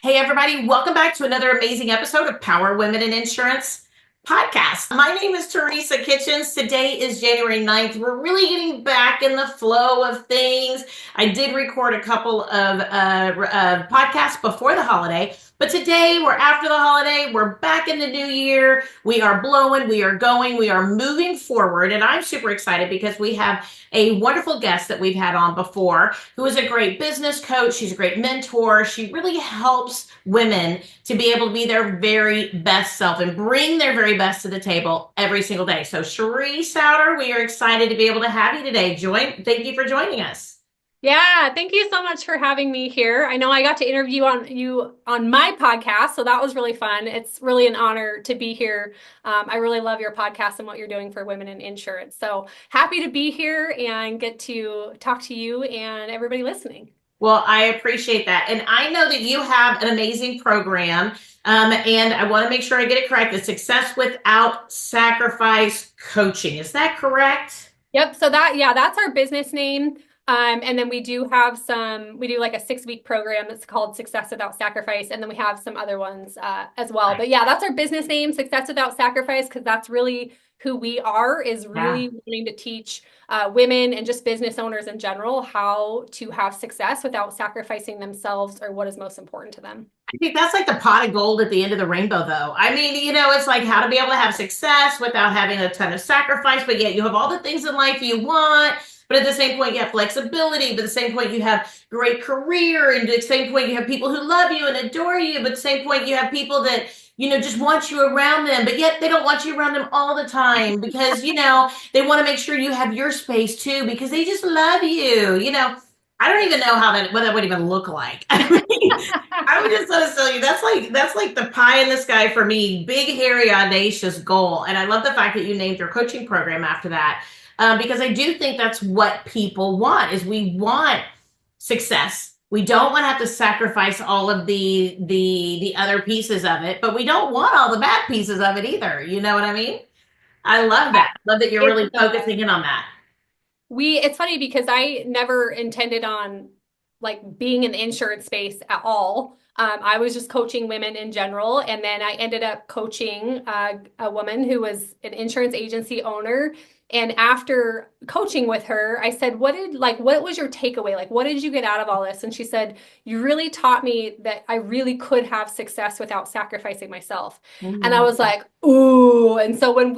Hey, everybody, welcome back to another amazing episode of Power Women in Insurance podcast. My name is Teresa Kitchens. Today is January 9th. We're really getting back in the flow of things. I did record a couple of podcasts before the holiday, but today we're after the holiday. We're back in the new year. We are blowing, we are going, we are moving forward. And I'm super excited because we have a wonderful guest that we've had on before who is a great business coach. She's a great mentor. She really helps women to be able to be their very best self and bring their very best to the table every single day. So Cheree Sauer, we are excited to be able to have you today. Thank you for joining us. Yeah, thank you so much for having me here. I know I got to interview you on my podcast, so that was really fun. It's really an honor to be here. I really love your podcast and what you're doing for women in insurance. So happy to be here and get to talk to you and everybody listening. Well, I appreciate that. And I know that you have an amazing program. And I want to make sure I get it correct. The Success Without Sacrifice Coaching. Is that correct? Yep. So that's our business name. And then we do like a 6-week program that's called Success Without Sacrifice. And then we have some other ones as well. But yeah, that's our business name, Success Without Sacrifice, because that's really who we are, is Yeah. really wanting to teach women and just business owners in general how to have success without sacrificing themselves or what is most important to them. I think that's like the pot of gold at the end of the rainbow, though. I mean, it's like how to be able to have success without having a ton of sacrifice, but yet you have all the things in life you want. But at the same point, you have flexibility. But at the same point, you have great career. And at the same point, you have people who love you and adore you. But at the same point, you have people that, just want you around them. But yet they don't want you around them all the time because, they want to make sure you have your space too because they just love you. I don't even know what that would even look like. I mean, I would just want to tell you that's like the pie in the sky for me, big, hairy, audacious goal. And I love the fact that you named your coaching program after that, because I do think that's what people want. Is we want success. We don't want to have to sacrifice all of the other pieces of it, but we don't want all the bad pieces of it either. You know what I mean? I love that. Love that you're It's really focusing in on that. it's funny because I never intended on like being in the insurance space at all. I was just coaching women in general, and then I ended up coaching a woman who was an insurance agency owner. And after coaching with her, I said, what was your takeaway? Like, what did you get out of all this? And she said, you really taught me that I really could have success without sacrificing myself. And I Mm. was like, ooh. And so when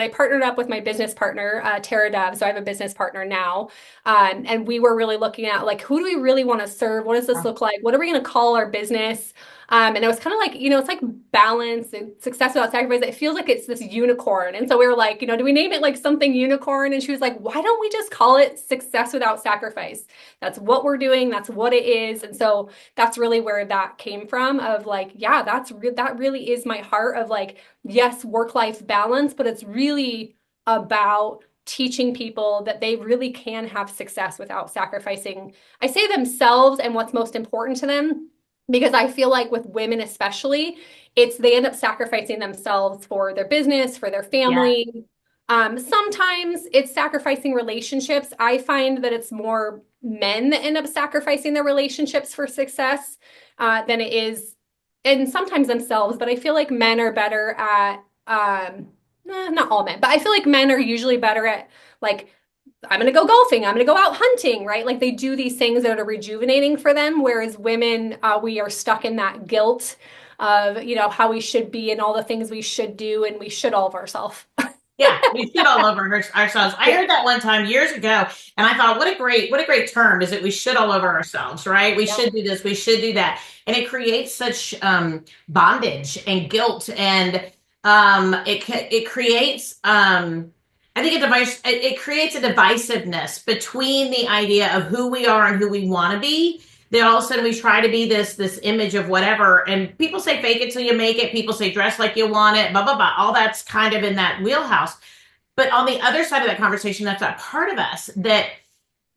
I partnered up with my business partner, Tara, so I have a business partner now, and we were really looking at like, who do we really want to serve? What does this look like? What are we going to call our business? And it was kind of like, it's like balance and success without sacrifice. It feels like it's this unicorn. And so we were like, do we name it like something unicorn? And she was like, why don't we just call it success without sacrifice? That's what we're doing. That's what it is. And so that's really where that came from, of like, yeah, that really is my heart of like, yes, work-life balance, but it's really about teaching people that they really can have success without sacrificing, I say, themselves and what's most important to them, because I feel like with women especially, they end up sacrificing themselves for their business, for their Yeah. family. Sometimes it's sacrificing relationships. I find that it's more men that end up sacrificing their relationships for success than it is, and sometimes themselves. But I feel like men are better at, not all men, but I feel like men are usually better at like, I'm going to go golfing. I'm going to go out hunting, right? Like they do these things that are rejuvenating for them. Whereas women, we are stuck in that guilt of, how we should be and all the things we should do, and we should all of ourselves. Yeah, we shit all over ourselves. I Yeah. heard that one time years ago, and I thought, what a great term is it? We shit all over ourselves, right? We Yep. should do this, we should do that, and it creates such bondage and guilt, and it creates I think it creates a divisiveness between the idea of who we are and who we want to be. Then all of a sudden we try to be this image of whatever, and people say fake it till you make it. People say dress like you want it, blah blah blah. All that's kind of in that wheelhouse. But on the other side of that conversation, that's that part of us that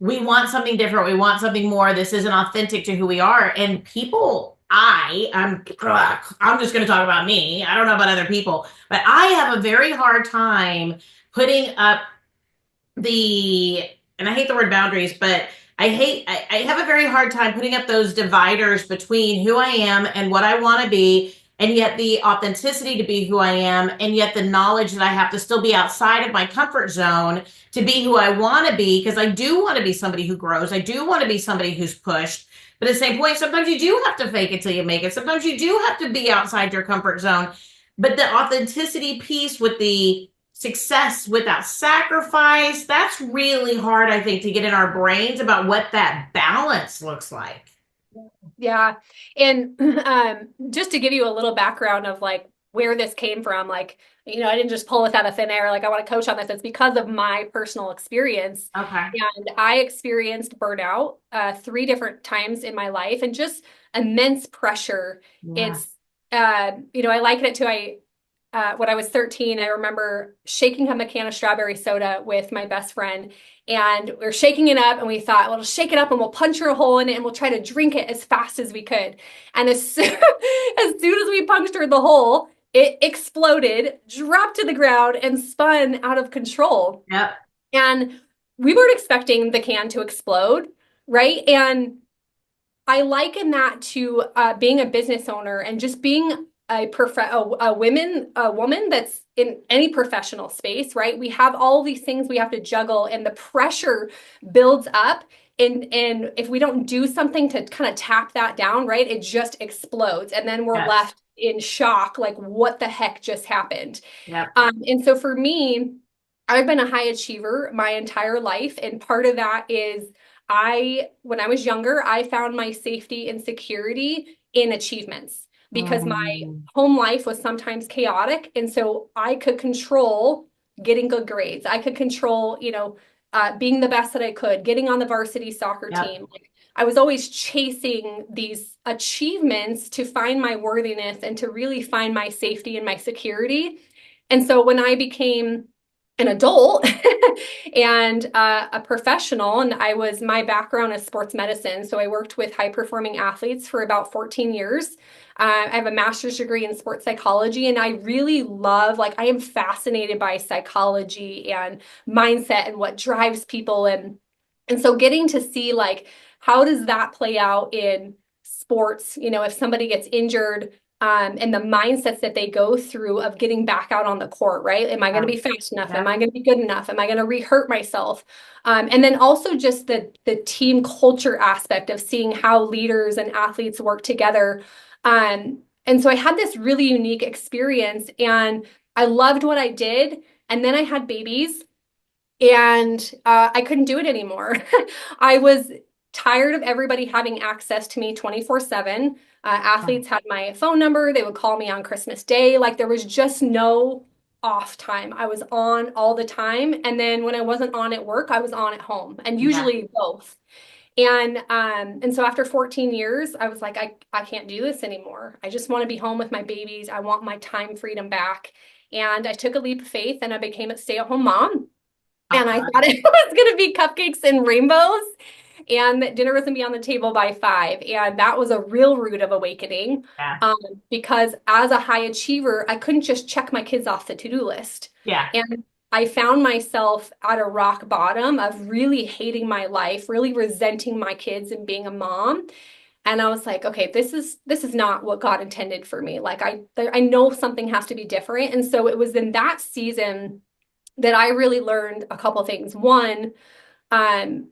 we want something different. We want something more. This isn't authentic to who we are. And people, I'm just going to talk about me. I don't know about other people, but I have a very hard time putting up the, and I hate the word boundaries, but I have a very hard time putting up those dividers between who I am and what I want to be, and yet the authenticity to be who I am, and yet the knowledge that I have to still be outside of my comfort zone to be who I want to be, because I do want to be somebody who grows. I do want to be somebody who's pushed. But at the same point, sometimes you do have to fake it till you make it. Sometimes you do have to be outside your comfort zone. But the authenticity piece with the success without sacrifice, that's really hard, I think, to get in our brains about what that balance looks like. Yeah. And just to give you a little background of like where this came from, like, I didn't just pull this out of thin air. Like, I want to coach on this. It's because of my personal experience. Okay. And I experienced burnout 3 different times in my life and just immense pressure. Yeah. It's, I liken it to when I was 13, I remember shaking up a can of strawberry soda with my best friend, and we were shaking it up, and we thought, well, we'll shake it up and we'll puncture a hole in it and we'll try to drink it as fast as we could. And as soon as we punctured the hole, it exploded, dropped to the ground, and spun out of control. Yep. And we weren't expecting the can to explode, right? And I liken that to being a business owner and just being a woman that's in any professional space, right? We have all these things we have to juggle, and the pressure builds up. And if we don't do something to kind of tap that down, right, it just explodes. And then we're Yes. left in shock, like, what the heck just happened? Yep. And so for me, I've been a high achiever my entire life. And part of that is when I was younger, I found my safety and security in achievements because my Mm. home life was sometimes chaotic. And so I could control getting good grades. I could control, being the best that I could, getting on the varsity soccer Yep. team. Like, I was always chasing these achievements to find my worthiness and to really find my safety and my security. And so when I became an adult and a professional, and my background is sports medicine. So I worked with high performing athletes for about 14 years. I have a master's degree in sports psychology, and I really I am fascinated by psychology and mindset and what drives people. And so getting to see, like, how does that play out in sports? If somebody gets injured, and the mindsets that they go through of getting back out on the court, right? Am I going to be fast enough? Am Yep. I going to be good enough? Am I going to re-hurt myself? And then also just the team culture aspect of seeing how leaders and athletes work together. And so I had this really unique experience, and I loved what I did. And then I had babies, and I couldn't do it anymore. I was tired of everybody having access to me 24/7. Athletes had my phone number. They would call me on Christmas Day. Like, there was just no off time. I was on all the time. And then when I wasn't on at work, I was on at home, and Yeah. usually both. And so after 14 years, I was like, I can't do this anymore. I just want to be home with my babies. I want my time freedom back. And I took a leap of faith, and I became a stay-at-home mom. And I thought it was going to be cupcakes and rainbows, and that dinner was going to be on the table by 5. And that was a real root of awakening, Yeah. because as a high achiever, I couldn't just check my kids off the to-do list. Yeah. And I found myself at a rock bottom of really hating my life, really resenting my kids and being a mom. And I was like, okay, this is not what God intended for me. Like, I know something has to be different. And so it was in that season that I really learned a couple things. One, I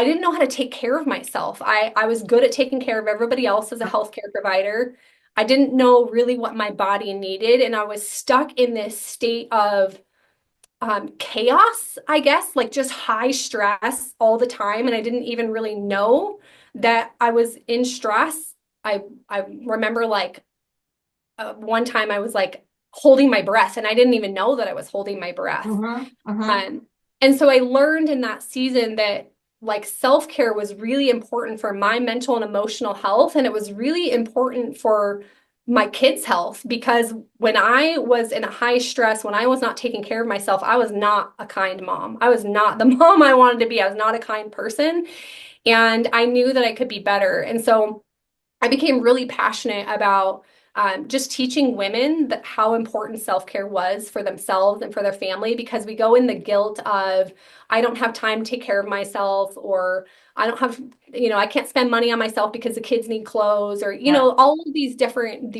didn't know how to take care of myself. I was good at taking care of everybody else as a healthcare provider. I didn't know really what my body needed, and I was stuck in this state of chaos, I guess, like just high stress all the time, and I didn't even really know that I was in stress. I remember, like, one time I was like holding my breath, and I didn't even know that I was holding my breath. Mm-hmm. Mm-hmm. And so I learned in that season that, like, self-care was really important for my mental and emotional health. And it was really important for my kids' health, because when I was in a high stress, when I was not taking care of myself, I was not a kind mom. I was not the mom I wanted to be. I was not a kind person. And I knew that I could be better. And so I became really passionate about just teaching women that how important self-care was for themselves and for their family, because we go in the guilt of, I don't have time to take care of myself, or I don't have, I can't spend money on myself because the kids need clothes, or, Yeah. all of these different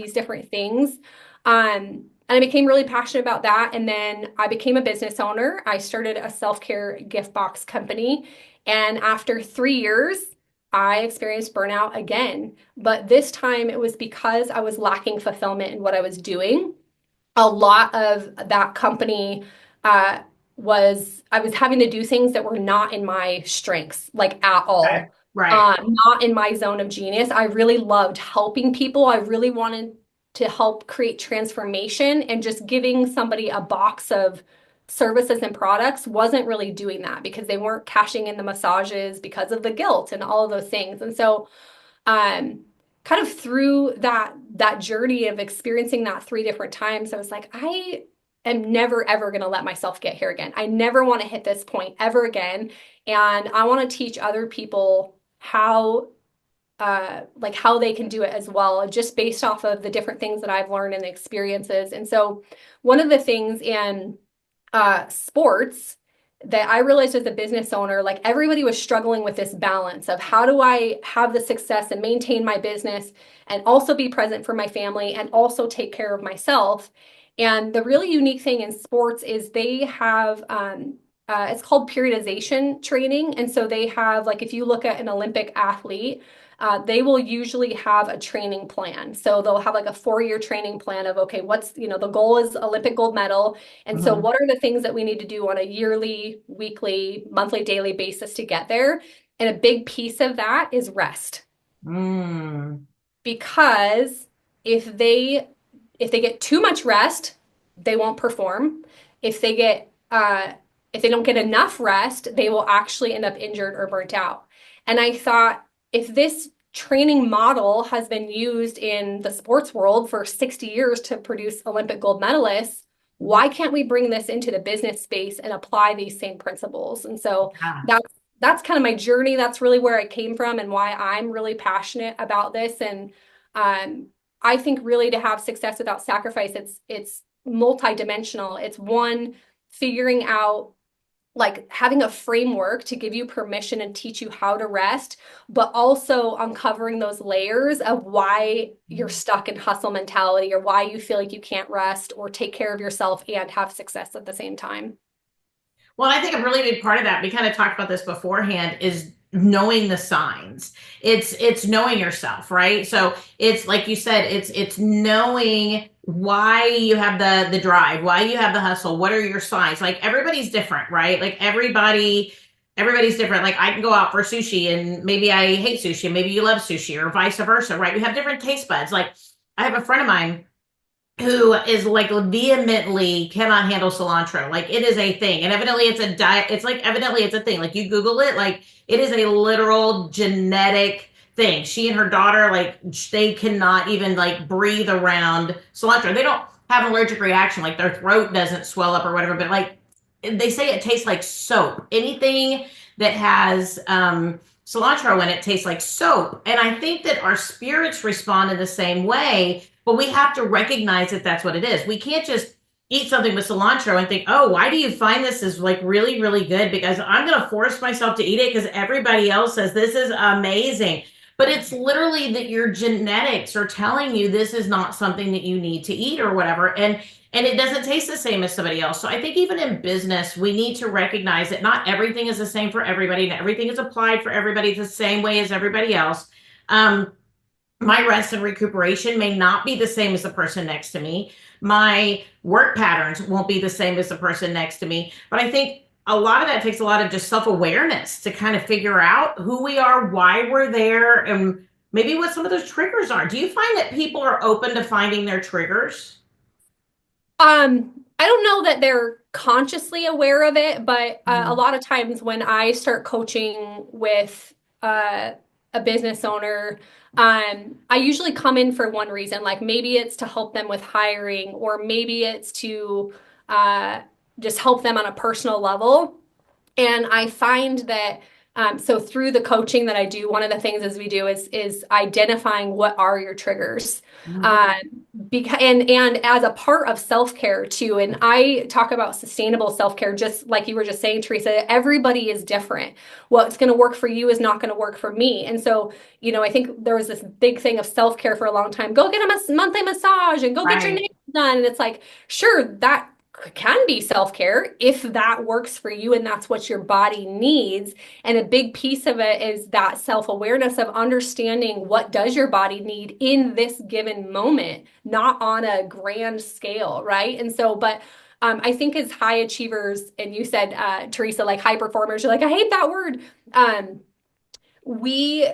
things. And I became really passionate about that. And then I became a business owner. I started a self-care gift box company. And after 3 years, I experienced burnout again. But this time it was because I was lacking fulfillment in what I was doing. A lot of that company uh, I was having to do things that were not in my strengths, like at Okay. all. Right. Not in my zone of genius. I really loved helping people. I really wanted to help create transformation, and just giving somebody a box of services and products wasn't really doing that because they weren't cashing in the massages because of the guilt and all of those things. And so um kind of through that journey of experiencing that 3 different times, I was like, I am never ever going to let myself get here again. I never want to hit this point ever again, and I want to teach other people how they can do it as well, just based off of the different things that I've learned and the experiences. And so one of the things in sports that I realized as a business owner, like everybody was struggling with this balance of, how do I have the success and maintain my business and also be present for my family and also take care of myself. And the really unique thing in sports is they have it's called periodization training. And so they have, like, if you look at an Olympic athlete, they will usually have a training plan. So they'll have like a 4-year training plan of, okay, the goal is Olympic gold medal. And so Hmm. what are the things that we need to do on a yearly, weekly, monthly, daily basis to get there? And a big piece of that is rest. Mm. Because if they if they get too much rest, they won't perform. If they get if they don't get enough rest, they will actually end up injured or burnt out. And I thought, if this training model has been used in the sports world for 60 years to produce Olympic gold medalists, why can't we bring this into the business space and apply these same principles? And so Yeah. that's kind of my journey. That's really where I came from and why I'm really passionate about this. And um, I think really, to have success without sacrifice, it's multidimensional. It's one, figuring out, like, having a framework to give you permission and teach you how to rest, but also uncovering those layers of why you're stuck in hustle mentality, or why you feel like you can't rest or take care of yourself and have success at the same time. Well, I think a really big part of that, we kind of talked about this beforehand, is knowing the signs. It's knowing yourself, right? So it's like you said, it's knowing why you have the drive, why you have the hustle, what are your signs? Like everybody's different, right? Like everybody's different. Like I can go out for sushi and maybe I hate sushi and maybe you love sushi, or vice versa, right? We have different taste buds. Like I have a friend of mine who is like vehemently cannot handle cilantro. Like it is a thing. And evidently it's a diet. It's like evidently it's a thing. Like you Google it, like it is a literal genetic thing. She and her daughter, like they cannot even like breathe around cilantro. They don't have an allergic reaction, like their throat doesn't swell up or whatever, but like they say it tastes like soap. Anything that has cilantro in it tastes like soap. And I think that our spirits respond in the same way, but we have to recognize that that's what it is. We can't just eat something with cilantro and think, oh, why do you find this is like really, really good? Because I'm going to force myself to eat it because everybody else says this is amazing. But it's literally that your genetics are telling you this is not something that you need to eat or whatever. And it doesn't taste the same as somebody else. So I think even in business, we need to recognize that not everything is the same for everybody, and everything is applied for everybody the same way as everybody else. Um, my rest and recuperation may not be the same as the person next to me. My work patterns won't be the same as the person next to me. But I think a lot of that takes a lot of just self awareness to kind of figure out who we are, why we're there, and maybe what some of those triggers are. Do you find that people are open to finding their triggers? I don't know that they're consciously aware of it, but a Mhm. lot of times when I start coaching with uh, a business owner, I usually come in for one reason. Like, maybe it's to help them with hiring, or maybe it's to uh, just help them on a personal level. And I find that So through the coaching that I do, one of the things as we do is identifying what are your triggers. Mhm. Um, and as a part of self-care too, and I talk about sustainable self-care, just like you were just saying, Teresa, everybody is different. What's going to work for you is not going to work for me. And so, I think there was this big thing of self-care for a long time. Go get a monthly massage and go get your Right. nails done. And it's like, sure, that can be self-care if that works for you and that's what your body needs. And a big piece of it is that self-awareness of understanding what does your body need in this given moment, not on a grand scale, right? And so, but I think as high achievers, and you said, Teresa, like high performers, you're like, I hate that word. We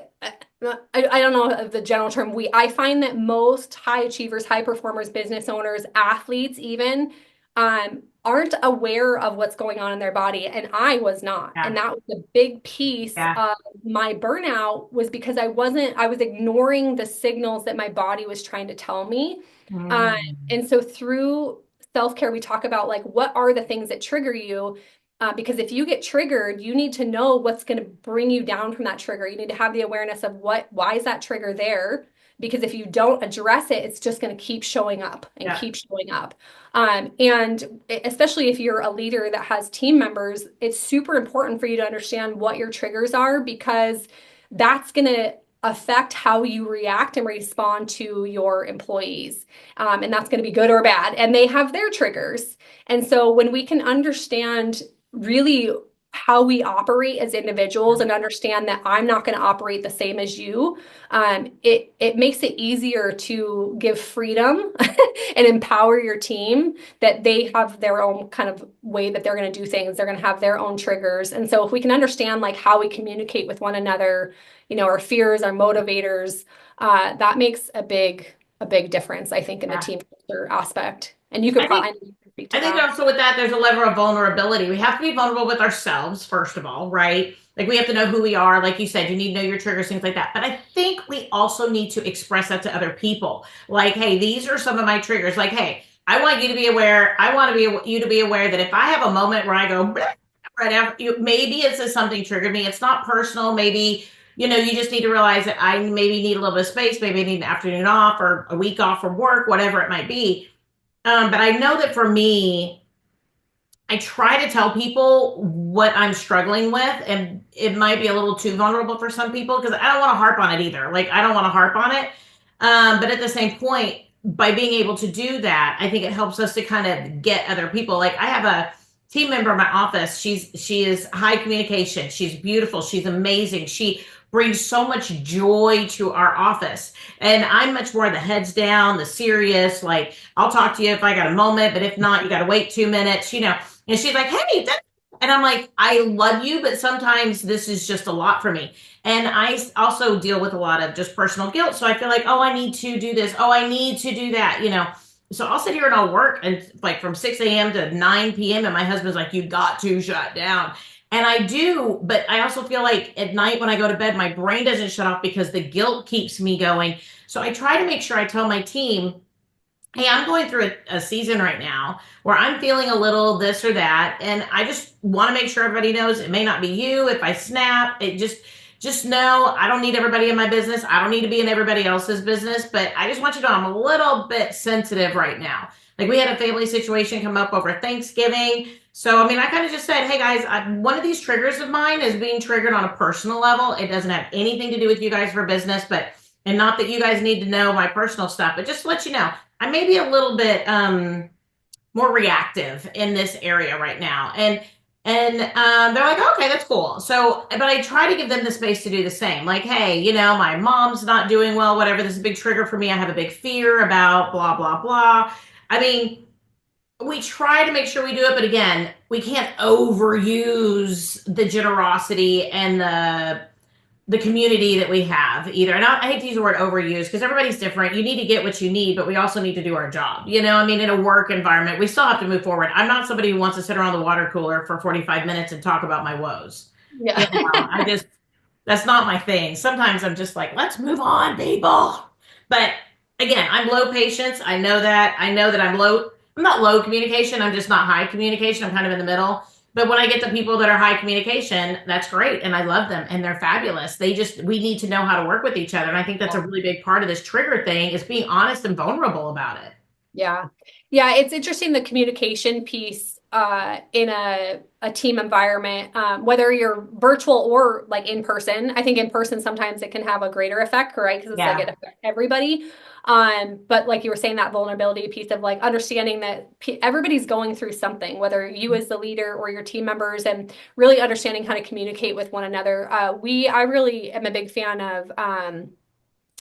I don't know the general term. I find that most high achievers, high performers, business owners, athletes even aren't aware of what's going on in their body, and I was not. And Yeah. that was a big piece Yeah. of my burnout, was because I was ignoring the signals that my body was trying to tell me. Mm. And so through self-care, we talk about like what are the things that trigger you, because if you get triggered, you need to know what's going to bring you down from that trigger. You need to have the awareness of why is that trigger there? Because if you don't address it, it's just going to keep showing up and Yeah. keep showing up. And especially if you're a leader that has team members, it's super important for you to understand what your triggers are, because that's going to affect how you react and respond to your employees. And that's going to be good or bad. And they have their triggers. And so when we can understand really how we operate as individuals and understand that I'm not going to operate the same as you, it makes it easier to give freedom and empower your team, that they have their own kind of way that they're going to do things. They're going to have their own triggers. And so if we can understand like how we communicate with one another, our fears, our motivators, that makes a big difference, I think, in the Yeah. team culture aspect. And you could I think probably speak to I think that. also with that, there's a level of vulnerability. We have to be vulnerable with ourselves, first of all, right? Like we have to know who we are. Like you said, you need to know your triggers, things like that. But I think we also need to express that to other people. Like, hey, these are some of my triggers. Like, hey, I want you to be aware. I want you to be aware that if I have a moment where I go, "Bleh," right after you, maybe it's just something triggered me. It's not personal. Maybe, you just need to realize that I maybe need a little bit of space. Maybe I need an afternoon off or a week off from work, whatever it might be. But I know that for me, I try to tell people what I'm struggling with, and it might be a little too vulnerable for some people because I don't want to harp on it either. Like, I don't want to harp on it. But at the same point, by being able to do that, I think it helps us to kind of get other people. Like, I have a team member in my office. She is high communication. She's beautiful. She's amazing. She brings so much joy to our office. And I'm much more the heads down, the serious, like, I'll talk to you if I got a moment, but if not, you got to wait 2 minutes. And she's like, hey, and I'm like, I love you, but sometimes this is just a lot for me. And I also deal with a lot of just personal guilt. So I feel like, oh, I need to do this. Oh, I need to do that. So I'll sit here and I'll work and like from 6 a.m. to 9 p.m. And my husband's like, you got to shut down. And I do, but I also feel like at night when I go to bed, my brain doesn't shut off because the guilt keeps me going. So I try to make sure I tell my team, hey, I'm going through a season right now where I'm feeling a little this or that. And I just want to make sure everybody knows it may not be you. If I snap, just know I don't need everybody in my business. I don't need to be in everybody else's business, but I just want you to know I'm a little bit sensitive right now. Like we had a family situation come up over Thanksgiving. So, I mean, I kind of just said, hey guys, one of these triggers of mine is being triggered on a personal level. It doesn't have anything to do with you guys for business, and not that you guys need to know my personal stuff, but just to let you know, I may be a little bit more reactive in this area right now. And they're like, okay, that's cool. So, but I try to give them the space to do the same. Like, hey, my mom's not doing well, whatever. This is a big trigger for me. I have a big fear about blah, blah, blah. I mean, we try to make sure we do it, but again, we can't overuse the generosity and the community that we have either. And I hate to use the word overuse because everybody's different. You need to get what you need, but we also need to do our job. I mean, in a work environment, we still have to move forward. I'm not somebody who wants to sit around the water cooler for 45 minutes and talk about my woes. Yeah. That's not my thing. Sometimes I'm just like, let's move on, people. But again, I'm low patience. I know that. I'm not low communication. I'm just not high communication. I'm kind of in the middle. But when I get the people that are high communication, that's great. And I love them and they're fabulous. We need to know how to work with each other. And I think that's a really big part of this trigger thing is being honest and vulnerable about it. Yeah. Yeah, it's interesting the communication piece in a team environment, whether you're virtual or like in person. I think in person sometimes it can have a greater effect, right? Because it's like Yeah. it affects everybody. But like you were saying, that vulnerability piece of like understanding that everybody's going through something, whether you as the leader or your team members, and really understanding how to communicate with one another. I really am a big fan of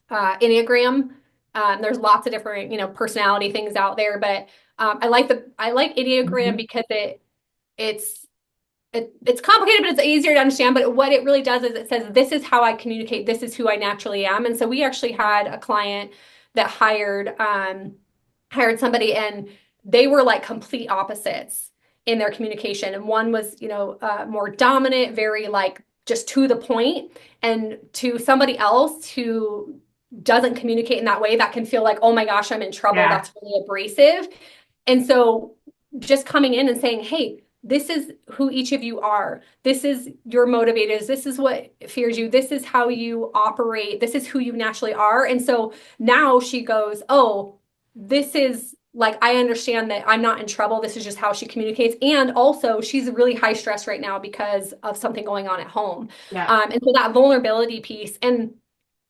Enneagram. There's lots of different, personality things out there, but I like Enneagram Mhm. because it's it's complicated, but it's easier to understand. But what it really does is it says, this is how I communicate. This is who I naturally am. And so we actually had a client that hired somebody, and they were like complete opposites in their communication. And one was, more dominant, very like just to the point, and to somebody else who doesn't communicate in that way, that can feel like, oh my gosh, I'm in trouble. Yeah. That's really abrasive. And so just coming in and saying, hey, this is who each of you are. This is your motivators. This is what fears you. This is how you operate. This is who you naturally are. And so now she goes, oh, this is like, I understand that I'm not in trouble. This is just how she communicates. And also, she's really high stress right now because of something going on at home. Yeah. And so that vulnerability piece. And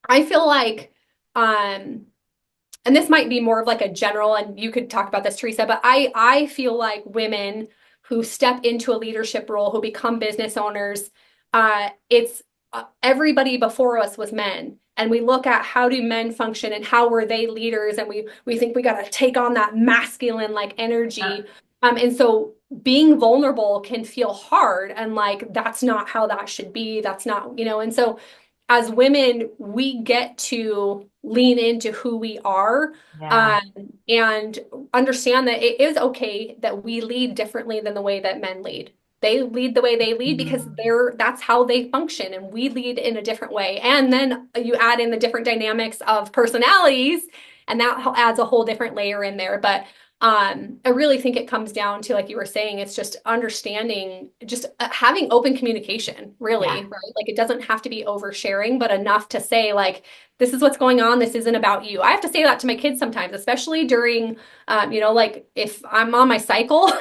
I feel like, and this might be more of like a general, and you could talk about this, Teresa, but I feel like women who step into a leadership role, who become business owners, it's everybody before us was men. And we look at how do men function and how were they leaders, and we think we got to take on that masculine like energy. And so being vulnerable can feel hard, and like that's not how that should be. That's not, and so as women, we get to lean into who we are, Yeah. um, and understand that it is okay that we lead differently than the way that men lead. They lead the way they lead because Mhm. that's how they function, and we lead in a different way. And then you add in the different dynamics of personalities, and that adds a whole different layer in there. But I really think it comes down to, like you were saying, it's just understanding, just having open communication, really, Yeah. right? Like it doesn't have to be oversharing, but enough to say, like, this is what's going on. This isn't about you. I have to say that to my kids sometimes, especially during, like if I'm on my cycle,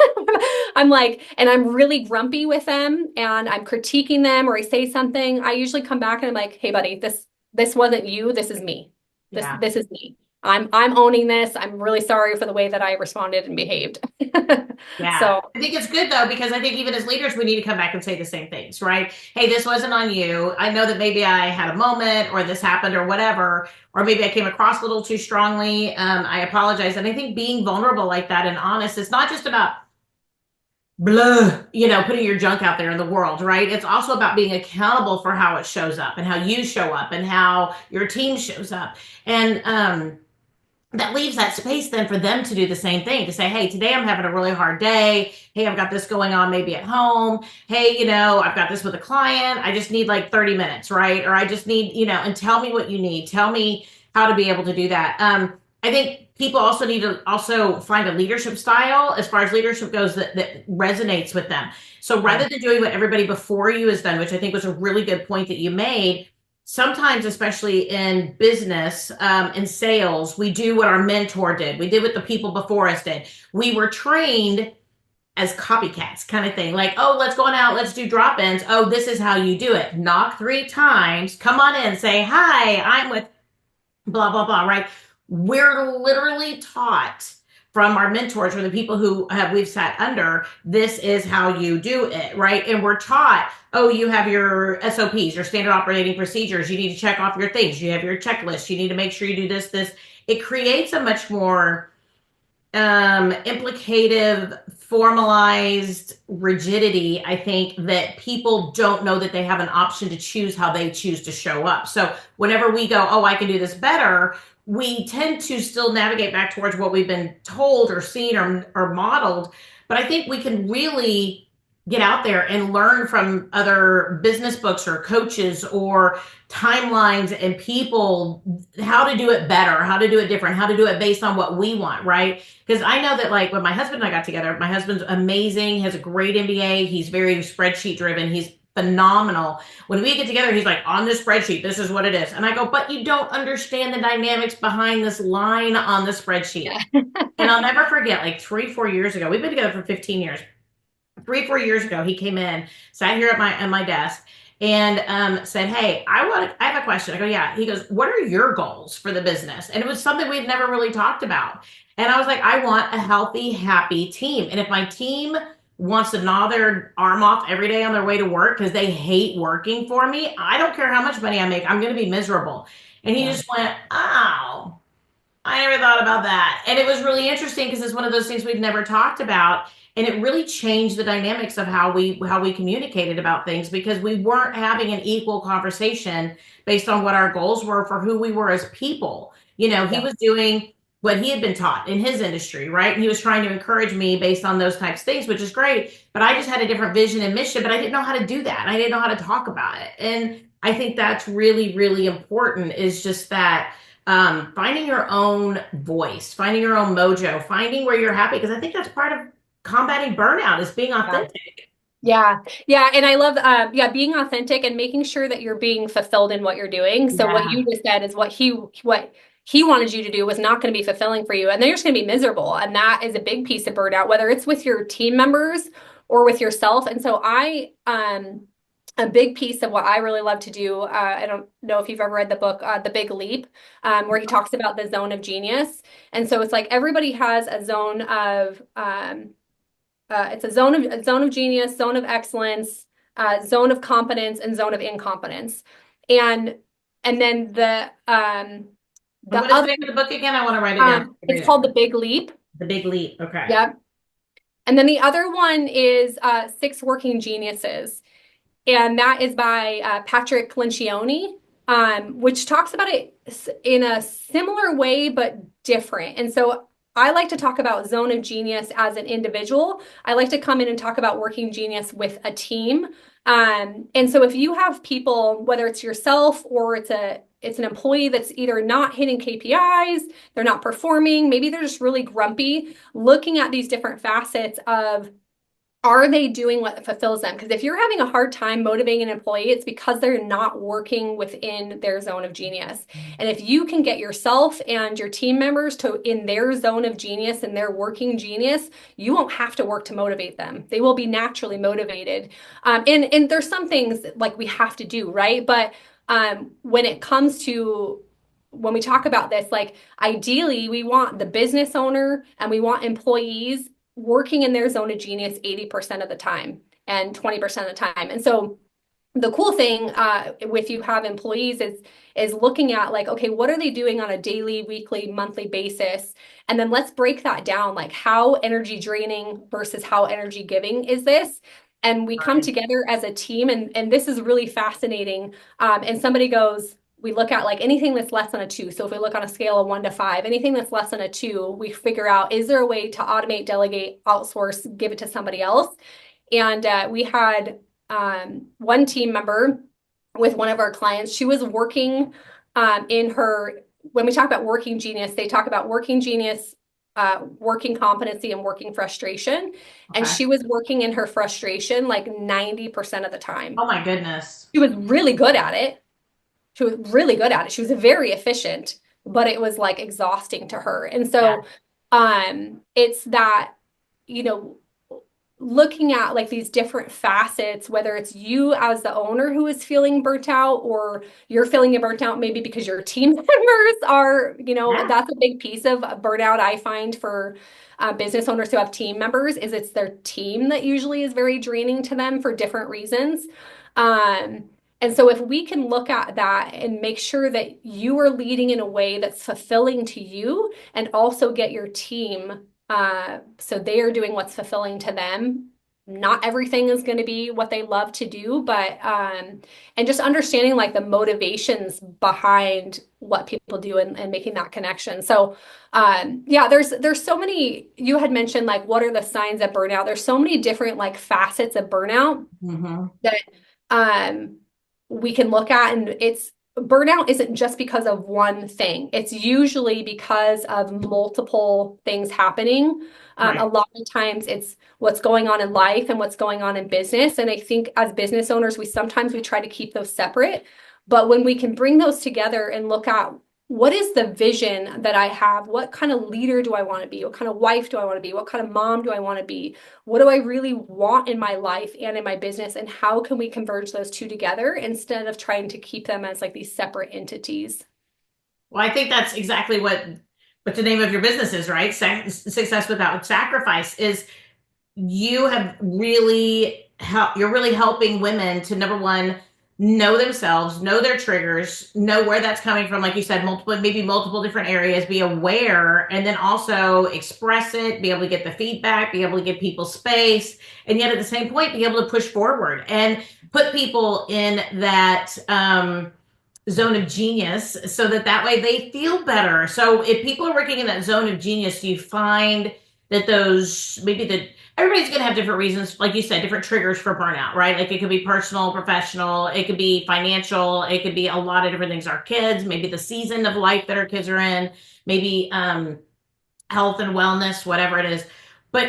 I'm like, and I'm really grumpy with them and I'm critiquing them or I say something, I usually come back and I'm like, hey, buddy, this wasn't you. This is me. Yeah. This is me. I'm owning this. I'm really sorry for the way that I responded and behaved. Yeah. So I think it's good though, because I think even as leaders, we need to come back and say the same things, right? Hey, this wasn't on you. I know that maybe I had a moment or this happened or whatever, or maybe I came across a little too strongly. I apologize. And I think being vulnerable like that and honest is not just about blah, putting your junk out there in the world, right? It's also about being accountable for how it shows up and how you show up and how your team shows up. And that leaves that space then for them to do the same thing, to say, hey, today I'm having a really hard day. Hey, I've got this going on maybe at home. Hey, I've got this with a client. I just need like 30 minutes, right? Or I just need, and tell me what you need. Tell me how to be able to do that. I think people also need to also find a leadership style as far as leadership goes that resonates with them. So rather than doing what everybody before you has done, which I think was a really good point that you made, sometimes, especially in business and sales, we do what our mentor did. We did what the people before us did. We were trained as copycats, kind of thing. Like, oh, let's go on out, let's do drop-ins. Oh, this is how you do it. Knock 3 times, come on in, say, hi, I'm with blah, blah, blah, right? We're literally taught from our mentors or the people who we've sat under, this is how you do it, right? And we're taught, oh, you have your SOPs, your standard operating procedures. You need to check off your things. You have your checklist. You need to make sure you do this. It creates a much more implicative, formalized rigidity, I think, that people don't know that they have an option to choose how they choose to show up. So whenever we go, oh, I can do this better, we tend to still navigate back towards what we've been told or seen or modeled. But I think we can really get out there and learn from other business books or coaches or timelines and people how to do it better, how to do it different, how to do it based on what we want, right? Because I know that like when my husband and I got together, my husband's amazing, he has a great MBA, he's very spreadsheet driven, he's phenomenal. When we get together, he's like, on this spreadsheet, this is what it is. And I go, but you don't understand the dynamics behind this line on the spreadsheet. Yeah. And I'll never forget, like 3, 4 years ago, we've been together for 15 years. 3, 4 years ago, he came in, sat here at my desk, and said, "Hey, I have a question." I go, "Yeah." He goes, "What are your goals for the business?" And it was something we'd never really talked about. And I was like, "I want a healthy, happy team. And if my team wants to gnaw their arm off every day on their way to work because they hate working for me, I don't care how much money I make. I'm going to be miserable." And he Yeah. just went, "Oh." I never thought about that. And it was really interesting because it's one of those things we've never talked about. And it really changed the dynamics of how we communicated about things because we weren't having an equal conversation based on what our goals were for who we were as people. He Yeah. was doing what he had been taught in his industry, right? And he was trying to encourage me based on those types of things, which is great. But I just had a different vision and mission, but I didn't know how to do that. I didn't know how to talk about it. And I think that's really, really important is just that finding your own voice, finding your own mojo, finding where you're happy. Because I think that's part of combating burnout is being Yeah. authentic. Yeah. Yeah. And I love, yeah, being authentic and making sure that you're being fulfilled in what you're doing. So what Yeah. you just said is what he wanted you to do was not going to be fulfilling for you. And then you're just going to be miserable. And that is a big piece of burnout, whether it's with your team members or with yourself. And so a big piece of what I really love to do, I don't know if you've ever read the book, The Big Leap, where he talks about the zone of genius. And so it's like everybody has a zone of, it's a zone of genius, zone of excellence, zone of competence, and zone of incompetence. And and then And the what is the other name of the book again? I want to write it down. Read it's it. called The Big Leap. The Big Leap. Okay. Yep. And then the other one is Six Working Geniuses. And that is by Patrick Lencioni, which talks about it in a similar way but different. And so I like to talk about zone of genius as an individual. I like to come in and talk about working genius with a team. And so if you have people, whether it's yourself or it's an employee that's either not hitting KPIs, they're not performing, maybe they're just really grumpy, looking at these different facets of are they doing what fulfills them? Because if you're having a hard time motivating an employee, it's because they're not working within their zone of genius. And if you can get yourself and your team members to in their zone of genius and their working genius, you won't have to work to motivate them. They will be naturally motivated. And there's some things like we have to do, right? But when it comes to when we talk about this, like ideally, we want the business owner and we want employees working in their zone of genius 80% of the time and 20% of the time. And so the cool thing with you have employees is looking at like, okay, what are they doing on a daily, weekly, monthly basis? And then let's break that down, like how energy draining versus how energy giving is this? And we come Right. together as a team, and this is really fascinating. And somebody goes, we look at like anything that's less than a 2. So if we look on a scale of 1 to 5, anything that's less than a 2, we figure out, is there a way to automate, delegate, outsource, give it to somebody else? And we had one team member with one of our clients. She was working in her, when we talk about working genius, they talk about working genius, working competency, and working frustration. And Okay. she was working in her frustration like 90% of the time. Oh my goodness. She was really good at it. She was really good at it. She was very efficient, but it was like exhausting to her. And Yeah. so it's that, you know, looking at like these different facets, whether it's you as the owner who is feeling burnt out or you're feeling burnt out maybe because your team members are, Yeah. that's a big piece of burnout I find for business owners who have team members is it's their team that usually is very draining to them for different reasons. Um, and so if we can look at that and make sure that you are leading in a way that's fulfilling to you and also get your team so they are doing what's fulfilling to them, not everything is going to be what they love to do, but and just understanding like the motivations behind what people do and making that connection. So yeah, there's so many, you had mentioned like what are the signs of burnout? There's so many different like facets of burnout Mm-hmm. that um we can look at, and it's burnout isn't just because of one thing. It's usually because of multiple things happening. A Right. lot of times it's what's going on in life and what's going on in business. And I think as business owners, we try to keep those separate. But when we can bring those together and look at what is the vision that I have? What kind of leader do I want to be? What kind of wife do I want to be? What kind of mom do I want to be? What do I really want in my life and in my business? And how can we converge those two together instead of trying to keep them as like these separate entities? Well, I think that's exactly what the name of your business is, right? Success without sacrifice is you have really you're really helping women to number one know themselves, know their triggers, know where that's coming from, like you said, multiple different areas, be aware, and then also express it, be able to get the feedback, be able to give people space, and yet at the same point be able to push forward and put people in that zone of genius so that way they feel better. So if people are working in that zone of genius, do you find that those maybe the everybody's going to have different reasons, like you said, different triggers for burnout, right? Like it could be personal, professional, it could be financial, it could be a lot of different things. Our kids, maybe the season of life that our kids are in, maybe health and wellness, whatever it is. But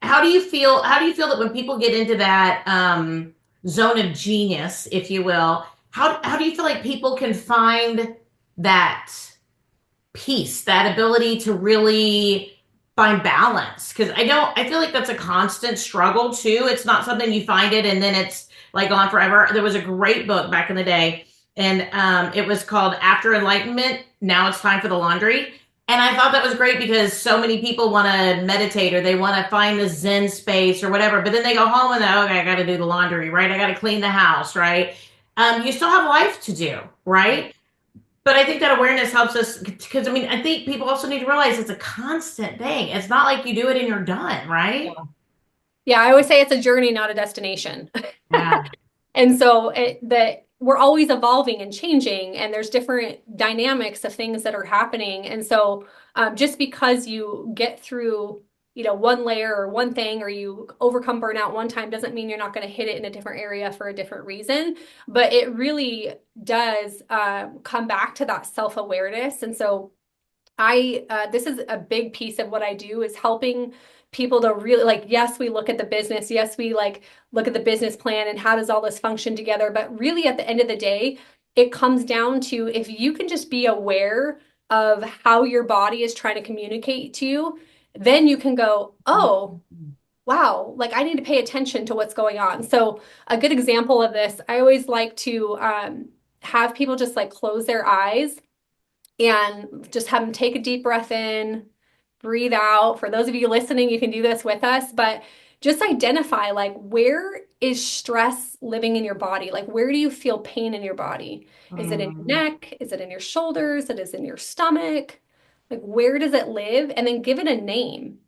how do you feel that when people get into that zone of genius, if you will, how do you feel like people can find that peace, that ability to really find balance? Because I feel like that's a constant struggle too. It's not something you find it and then it's like gone forever. There was a great book back in the day, and it was called After Enlightenment, Now It's Time for the Laundry. And I thought that was great because so many people want to meditate or they want to find the Zen space or whatever, but then they go home and they're, okay, I got to do the laundry, right? I got to clean the house, right? You still have life to do, right? But I think that awareness helps us because I mean, I think people also need to realize it's a constant thing. It's not like you do it and you're done, Yeah. right? Yeah, I always say it's a journey, not a destination. Yeah. And so that we're always evolving and changing, and there's different dynamics of things that are happening. And so just because you get through, one layer or one thing, or you overcome burnout one time doesn't mean you're not going to hit it in a different area for a different reason. But it really does come back to that self-awareness. And so this is a big piece of what I do is helping people to really like, yes, we look at the business. Yes, we like look at the business plan and how does all this function together. But really at the end of the day, it comes down to if you can just be aware of how your body is trying to communicate to you, then you can go, oh, wow, like I need to pay attention to what's going on. So a good example of this, I always like to have people just like close their eyes and just have them take a deep breath in, breathe out. For those of you listening, you can do this with us, but just identify like where is stress living in your body? Like where do you feel pain in your body? Is it in your Mm. neck? Is it in your shoulders? It is in your stomach? Like where does it live? And then give it a name.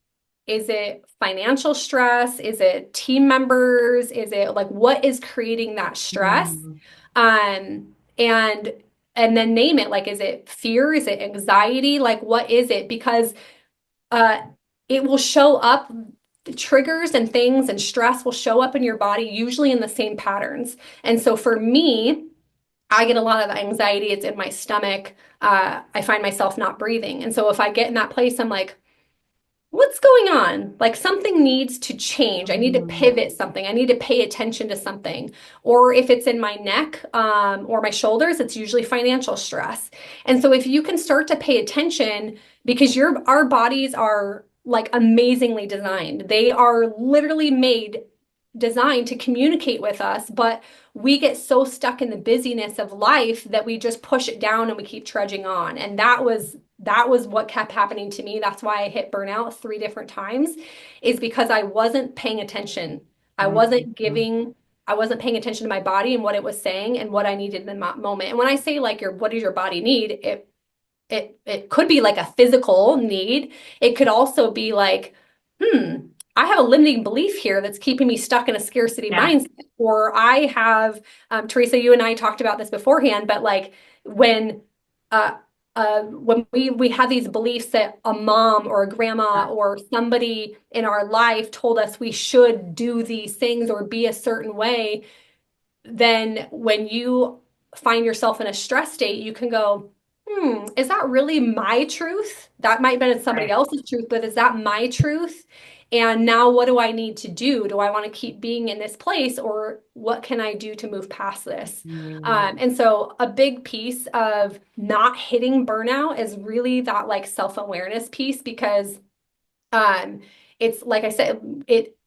Is it financial stress? Is it team members? Is it like what is creating that stress? Mm. And then name it. Like, is it fear? Is it anxiety? Like, what is it? Because uh, it will show up. The triggers and things and stress will show up in your body, usually in the same patterns. And so for me, I get a lot of anxiety. It's in my stomach. I find myself not breathing. And so if I get in that place, I'm like, what's going on? Like something needs to change. I need to Mm. pivot something. I need to pay attention to something. Or if it's in my neck or my shoulders, it's usually financial stress. And so if you can start to pay attention, because our bodies are like amazingly designed. They are literally designed to communicate with us, but we get so stuck in the busyness of life that we just push it down and we keep trudging on. And that was what kept happening to me. That's why I hit burnout 3 different times, is because I wasn't paying attention. I wasn't Mm. giving, I wasn't paying attention to my body and what it was saying and what I needed in the moment. And when I say like what does your body need, it could be like a physical need. It could also be like, hmm, I have a limiting belief here that's keeping me stuck in a scarcity Yeah. mindset. Or I have, Teresa, you and I talked about this beforehand, but like when uh, when we had these beliefs that a mom or a grandma or somebody in our life told us we should do these things or be a certain way, then when you find yourself in a stress state, you can go, is that really my truth? That might have been somebody Right. else's truth, but is that my truth? And now what do I need to do? Do I want to keep being in this place, or what can I do to move past this? Mm, And so a big piece of not hitting burnout is really that like self-awareness piece, because um, it's like I said, it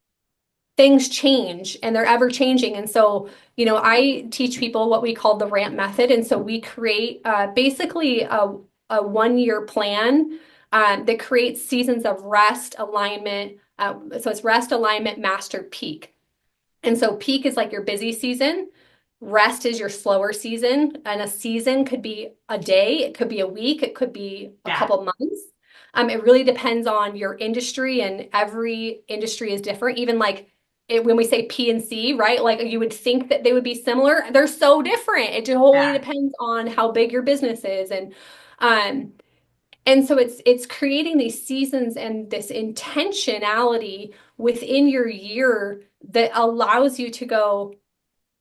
things change and they're ever changing. And so, I teach people what we call the ramp method. And so we create basically a 1 year plan that creates seasons of rest, alignment. So it's rest, alignment, master, peak. And so peak is like your busy season. Rest is your slower season. And a season could be a day, it could be a week, it could be a yeah. couple months. It really depends on your industry, and every industry is different. Even like when we say P and C, right? Like you would think that they would be similar. They're so different. It totally Yeah. depends on how big your business is. Um, and so it's creating these seasons and this intentionality within your year that allows you to go,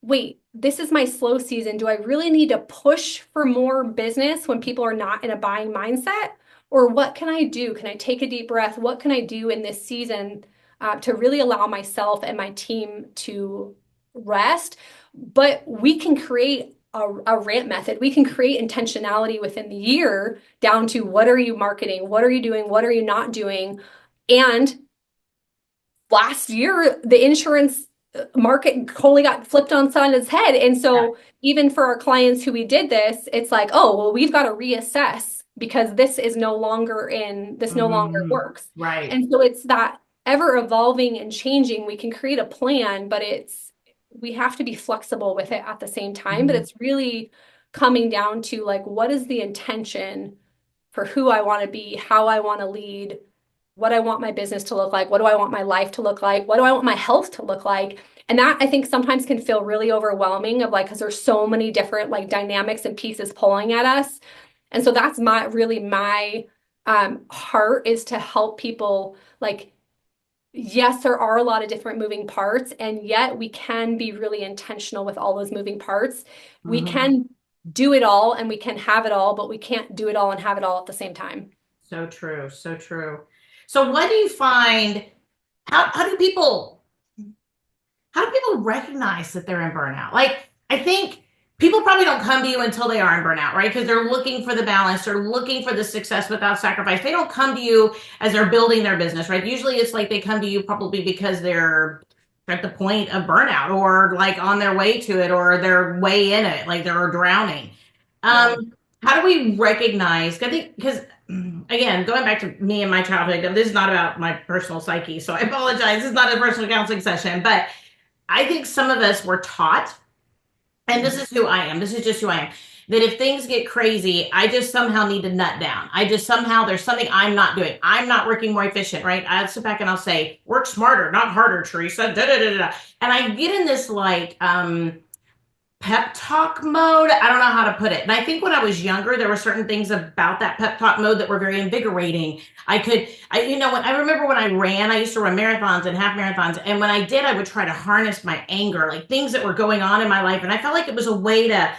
wait, this is my slow season. Do I really need to push for more business when people are not in a buying mindset? Or what can I do? Can I take a deep breath? What can I do in this season to really allow myself and my team to rest? But we can create a rant method. We can create intentionality within the year down to what are you marketing? What are you doing? What are you not doing? And last year, the insurance market totally got flipped on its head. And Yeah. so even for our clients who we did this, it's like, oh, well, we've got to reassess because this no longer Mhm. works. Right. And so it's that ever evolving and changing. We can create a plan, but we have to be flexible with it at the same time. But Mhm. it's really coming down to like, what is the intention for who I want to be, how I want to lead, what I want my business to look like, what do I want my life to look like, what do I want my health to look like. And that I think sometimes can feel really overwhelming of like, because there's so many different like dynamics and pieces pulling at us. And so that's my heart is to help people like, yes, there are a lot of different moving parts, and yet we can be really intentional with all those moving parts. We Mhm. can do it all and we can have it all, but we can't do it all and have it all at the same time. So true. So true. So what do you find? How do people recognize that they're in burnout? Like, I think people probably don't come to you until they are in burnout, right? Because they're looking for the balance, they're looking for the success without sacrifice. They don't come to you as they're building their business, right? Usually it's like they come to you probably because they're at the point of burnout or like on their way to it or they're way in it, like they're drowning. Yeah. How do we recognize? I think because again, going back to me and my childhood, this is not about my personal psyche, so I apologize. This is not a personal counseling session, but I think some of us were taught, and this Mhm. is who I am, this is just who I am, that if things get crazy, I just somehow need to nut down. I just somehow, there's something I'm not doing. I'm not working more efficient, right? I'll sit back and I'll say, work smarter, not harder, Teresa. Da, da, da, da. And I get in this like, pep talk mode. I don't know how to put it. And I think when I was younger, there were certain things about that pep talk mode that were very invigorating. When I remember when I ran, I used to run marathons and half marathons. And when I did, I would try to harness my anger, like things that were going on in my life. And I felt like it was a way to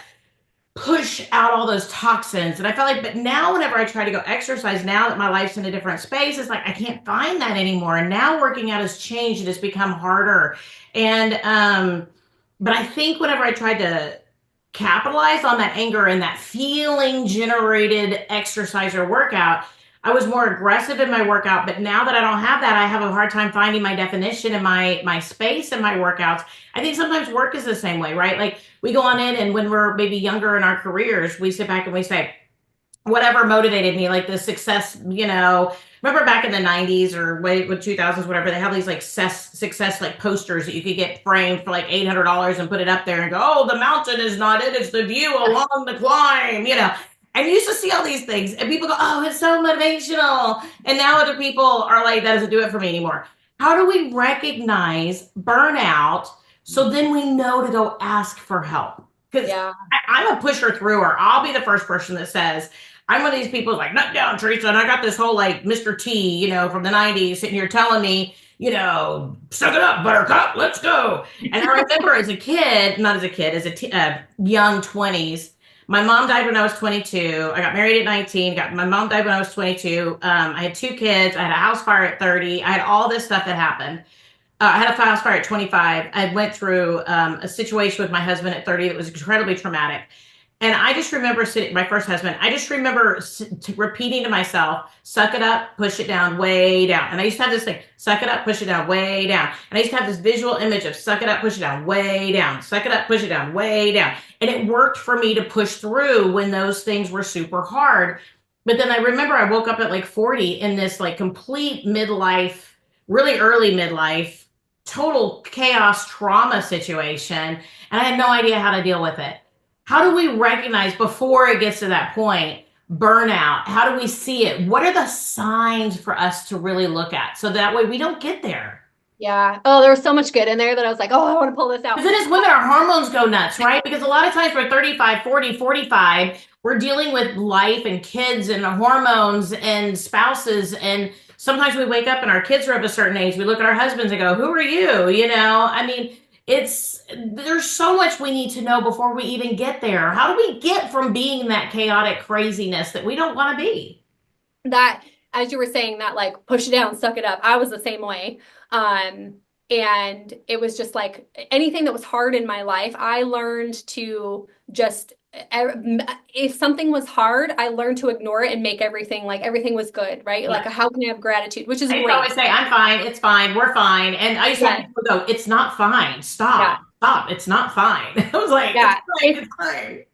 push out all those toxins. And I felt like, but now whenever I try to go exercise, now that my life's in a different space, it's like I can't find that anymore. And now working out has changed. It has become harder. And but I think whenever I tried to capitalize on that anger and that feeling generated exercise or workout, I was more aggressive in my workout. But now that I don't have that, I have a hard time finding my definition and my space in my workouts. I think sometimes work is the same way, right? Like we go on in and when we're maybe younger in our careers, we sit back and we say, whatever motivated me, like the success, remember back in the 90s or with 2000s, whatever, they have these like success like posters that you could get framed for like $800 and put it up there and go, oh, the mountain is not it, it's the view along the climb. And you used to see all these things and people go, oh, it's so motivational. And now other people are like, that doesn't do it for me anymore. How do we recognize burnout so then we know to go ask for help? Because Yeah. I'm a pusher througher. I'll be the first person that says, I'm one of these people like, nut down, Teresa. And I got this whole like Mr. T, from the 90s sitting here telling me, suck it up, buttercup, let's go. And I remember as a kid, not as a kid, as young 20s, my mom died when I was 22. I got married at 19. My mom died when I was 22. I had two kids. I had a house fire at 30. I had all this stuff that happened. I had a house fire at 25. I went through a situation with my husband at 30 that was incredibly traumatic. And I just remember sitting, my first husband, I just remember repeating to myself, suck it up, push it down, way down. And I used to have this thing, suck it up, push it down, way down. And I used to have this visual image of suck it up, push it down, way down, suck it up, push it down, way down. And it worked for me to push through when those things were super hard. But then I remember I woke up at like 40 in this like complete midlife, really early midlife, total chaos trauma situation. And I had no idea how to deal with it. How do we recognize before it gets to that point burnout? How do we see it? What are the signs for us to really look at so that way we don't get there? Yeah. Oh, there was so much good in there that I was like, oh, I want to pull this out. Because it is women, our hormones go nuts, right? Because a lot of times we're 35, 40, 45, we're dealing with life and kids and hormones and spouses. And sometimes we wake up and our kids are of a certain age. We look at our husbands and go, who are you? I mean, there's so much we need to know before we even get there. How do we get from being in that chaotic craziness that we don't want to be? That, as you were saying, that like push it down, suck it up. I was the same way. Um, and it was just like anything that was hard in my life, I learned to just if something was hard, I learned to ignore it and make everything was good, right? Like Yeah. how can I have gratitude, which is I used to great. always say, I'm fine, it's fine, we're fine. And I used to have Yeah. people go, it's not fine. Stop, Yeah. stop, it's not fine. I was like, it's Yeah. fine, it's fine.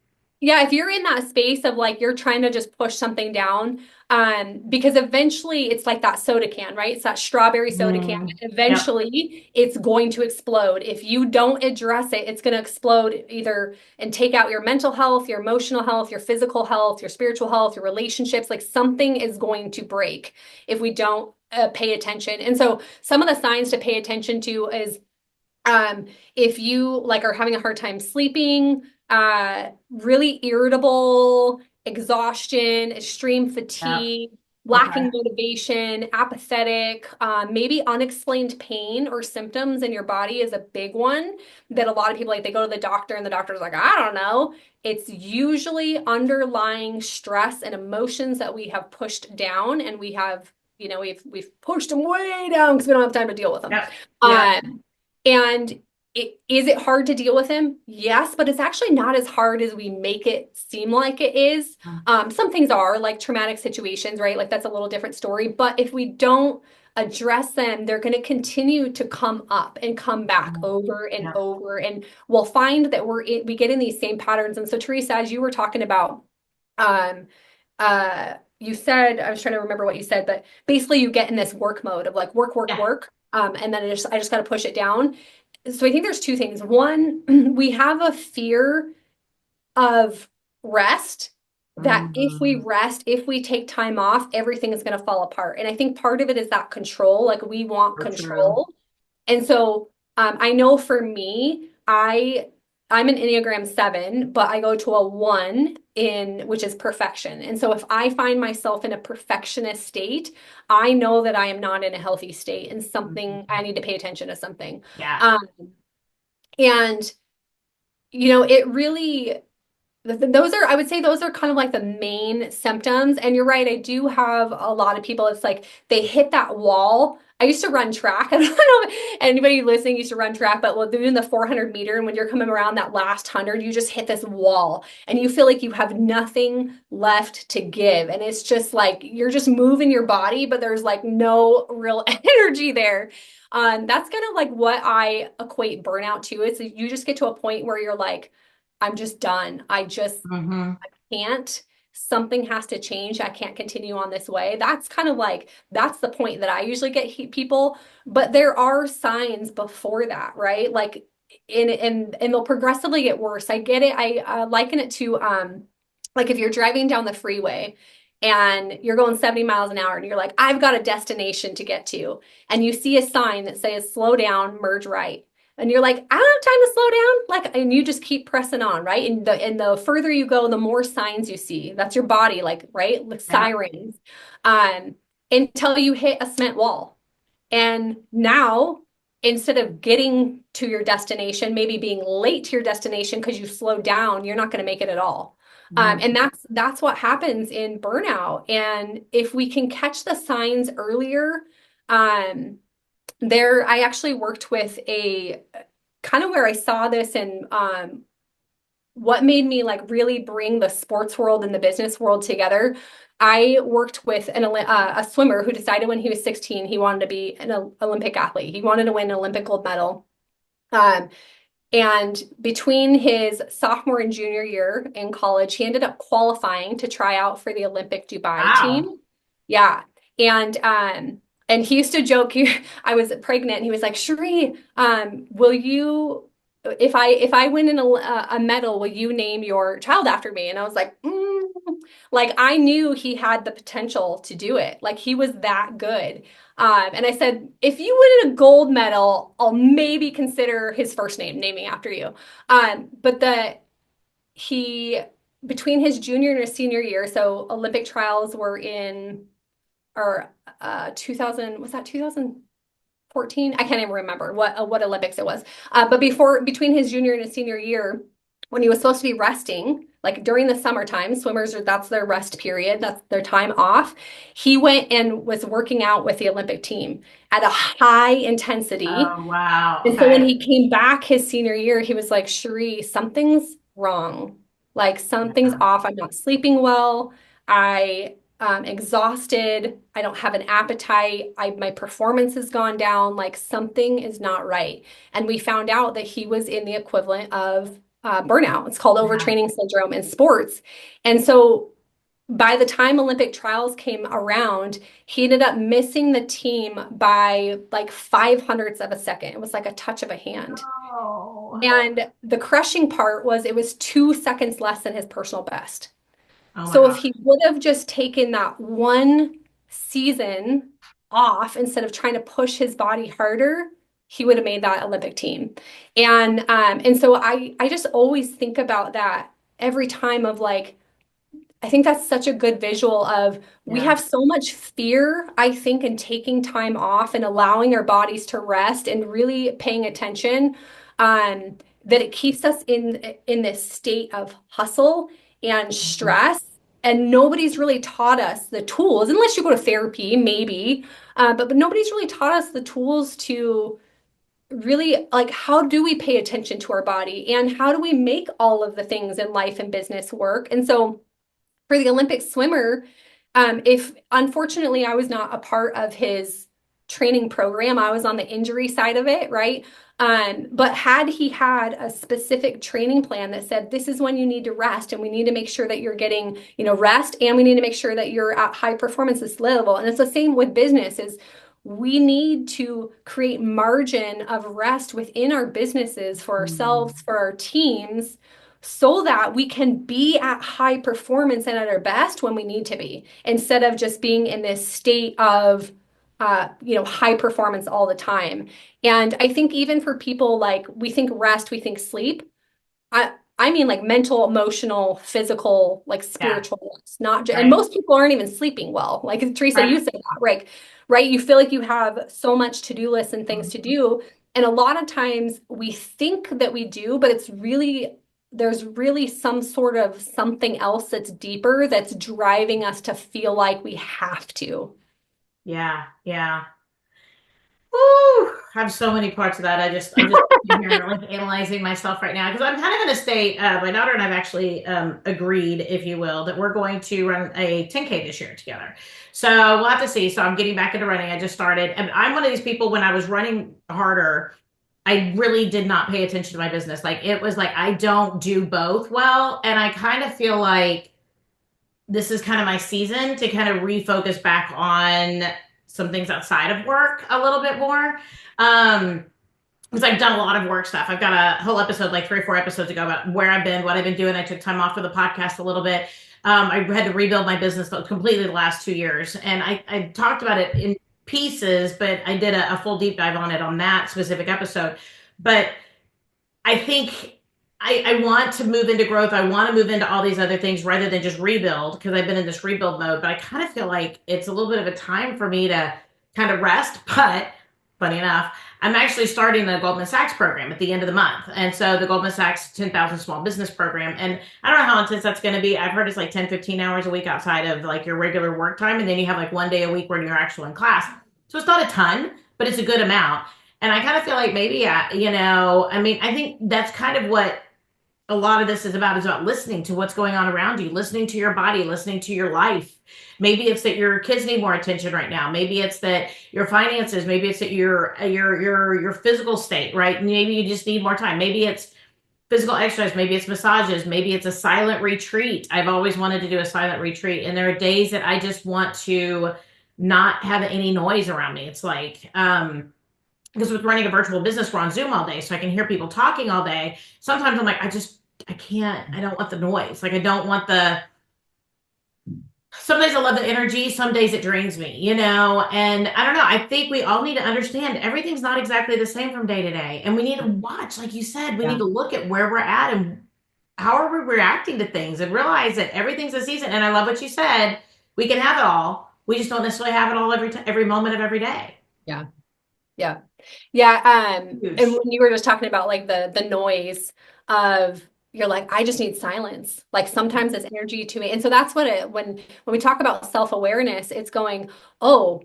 Yeah, if you're in that space of like you're trying to just push something down, because eventually it's like that soda can, right? It's that strawberry soda can. Mm, yep, Eventually it's going to explode. If you don't address it, it's going to explode either and take out your mental health, your emotional health, your physical health, your spiritual health, your relationships. Like something is going to break if we don't pay attention. And so some of the signs to pay attention to is if you like are having a hard time sleeping, really irritable, exhaustion, extreme yep, fatigue, okay, lacking motivation, apathetic, maybe unexplained pain or symptoms in your body is a big one that a lot of people like they go to the doctor and the doctor's like, I don't know. It's usually underlying stress and emotions that we have pushed down and we have, we've pushed them way down because we don't have time to deal with them. yep, yep. Um, and is it hard to deal with him? Yes, but it's actually not as hard as we make it seem like it is. Some things are like traumatic situations, right? Like that's a little different story. But if we don't address them, they're going to continue to come up and come back Mm, over and yep, over. And we'll find that we get in these same patterns. And so, Teresa, as you were talking about, um, you said, I was trying to remember what you said, but basically you get in this work mode of like work, work, yeah, work. And then I just got to push it down. So I think there's two things. One, we have a fear of rest, that if we mm, rest, if we take time off, everything is going to fall apart. And I think part of it is that control, like we want so true. control. And so I know for me, I'm an Enneagram 7, but I go to a 1 in which is perfection. And so if I find myself in a perfectionist state, I know that I am not in a healthy state and something Mhm. I need to pay attention to something. Yeah, Um, and it really those are, I would say those are kind of like the main symptoms. And you're right, I do have a lot of people, it's like they hit that wall. I used to run track. I don't know if anybody listening used to run track, but doing the 400 meter, and when you're coming around that last 100, you just hit this wall and you feel like you have nothing left to give. And it's just like you're just moving your body, but there's like no real energy there. That's kind of like what I equate burnout to. It's you just get to a point where you're like, I'm just done. I just hmm, can't. Something has to change. I can't continue on this way. That's kind of like, that's the point that I usually get people. But there are signs before that, right? Like, and they'll progressively get worse. I get it. I liken it to, like if you're driving down the freeway and you're going 70 miles an hour and you're like, I've got a destination to get to. And you see a sign that says slow down, merge right. And you're like, I don't have time to slow down. Like, and you just keep pressing on, right? And the further you go, the more signs you see. That's your body, like, right? Like Yeah. sirens. Um, until you hit a cement wall. And now, instead of getting to your destination, maybe being late to your destination because you slowed down, you're not going to make it at all. Mhm. And that's what happens in burnout. And if we can catch the signs earlier, um, I actually worked with a kind of where I saw this and what made me like really bring the sports world and the business world together. I worked with a swimmer who decided when he was 16 he wanted to be an Olympic athlete. He wanted to win an Olympic gold medal. Um, and between his sophomore and junior year in college, he ended up qualifying to try out for the Olympic Dubai Wow. team. Yeah. And he used to joke, I was pregnant, and he was like, Cheree, will you, if I win a medal, will you name your child after me? And I was like, like I knew he had the potential to do it. Like he was that good. And I said, if you win a gold medal, I'll maybe consider his first name naming after you. But he between his junior and his senior year, so Olympic trials were in or 2000 was that 2014? I can't even remember what Olympics it was. But between his junior and his senior year, when he was supposed to be resting, like during the summertime, swimmers that's their rest period, that's their time off. He went and was working out with the Olympic team at a high intensity. Oh, wow. And so when Okay. he came back his senior year, he was like, Cheree, something's wrong. Like something's Yeah. off. I'm not sleeping well. I exhausted. I don't have an appetite. My performance has gone down. Like something is not right. And we found out that he was in the equivalent of burnout. It's called Yeah. overtraining syndrome in sports. And so by the time Olympic trials came around, he ended up missing the team by like 500ths of a second. It was like a touch of a hand. Oh. And the crushing part was it was 2 seconds less than his personal best. Oh my So if gosh. he would have just taken that one season off instead of trying to push his body harder, he would have made that Olympic team. And so I just always think about that every time of like I think that's such a good visual of we Yeah. have so much fear, I think, in taking time off and allowing our bodies to rest and really paying attention, that it keeps us in this state of hustle and Mhm. stress. And nobody's really taught us the tools, unless you go to therapy, maybe, but nobody's really taught us the tools to really like how do we pay attention to our body and how do we make all of the things in life and business work. And so for the Olympic swimmer, if unfortunately I was not a part of his training program, I was on the injury side of it, right? But had he had a specific training plan that said this is when you need to rest, and we need to make sure that you're getting, rest, and we need to make sure that you're at high performance level. And it's the same with business is we need to create margin of rest within our businesses for Mhm. ourselves, for our teams, so that we can be at high performance and at our best when we need to be, instead of just being in this state of, high performance all the time. And I think even for people like we think rest, we think sleep. I mean like mental, emotional, physical, like Yeah. spiritual rest, not and Right. most people aren't even sleeping well. Like Teresa, Right. you said that, right? You feel like you have so much to-do lists and things to Mhm. do. And a lot of times we think that we do, but there's really some sort of something else that's deeper that's driving us to feel like we have to. Yeah. Yeah. Woo! I have so many parts of that. I just sitting here like analyzing myself right now because I'm kind of in a state. My daughter and I've actually agreed, if you will, that we're going to run a 10K this year together. So we'll have to see. So I'm getting back into running. I just started, and I'm one of these people when I was running harder. I really did not pay attention to my business. Like it was like I don't do both well, and I kind of feel like this is kind of my season to kind of refocus back on some things outside of work a little bit more. Um, because I've done a lot of work stuff. I've got a whole episode, like 3 or 4 episodes ago, about where I've been, what I've been doing. I took time off for the podcast a little bit. I had to rebuild my business completely the last 2 years. And I talked about it in pieces, but I did a full deep dive on it on that specific episode. But I think I want to move into growth. I want to move into all these other things rather than just rebuild because I've been in this rebuild mode. But I kind of feel like it's a little bit of a time for me to kind of rest. But funny enough, I'm actually starting the Goldman Sachs program at the end of the month. And so the Goldman Sachs 10,000 Small Business Program. And I don't know how intense that's going to be. I've heard it's like 10, 15 hours a week outside of like your regular work time. And then you have like one day a week when you're actually in class. So it's not a ton, but it's a good amount. And I kind of feel like maybe, I mean, I think that's kind of what a lot of this is about listening to what's going on around you, listening to your body, listening to your life. Maybe it's that your kids need more attention right now. Maybe it's that your finances, maybe it's that your physical state, right? Maybe you just need more time. Maybe it's physical exercise, maybe it's massages, maybe it's a silent retreat. I've always wanted to do a silent retreat. And there are days that I just want to not have any noise around me. It's like, because with running a virtual business, we're on Zoom all day, so I can hear people talking all day. Sometimes I'm like, I can't, I don't want the noise. Like, I don't want some days I love the energy, some days it drains me, and I don't know. I think we all need to understand everything's not exactly the same from day to day. And we need to watch, like you said, we need to look at where we're at and how are we reacting to things and realize that everything's a season. And I love what you said. We can have it all. We just don't necessarily have it all every moment of every day. Yeah. Yeah. Yeah. Huge. And when you were just talking about like the noise of you're like, I just need silence. Like sometimes it's energy to me. And so that's when we talk about self-awareness, it's going, oh,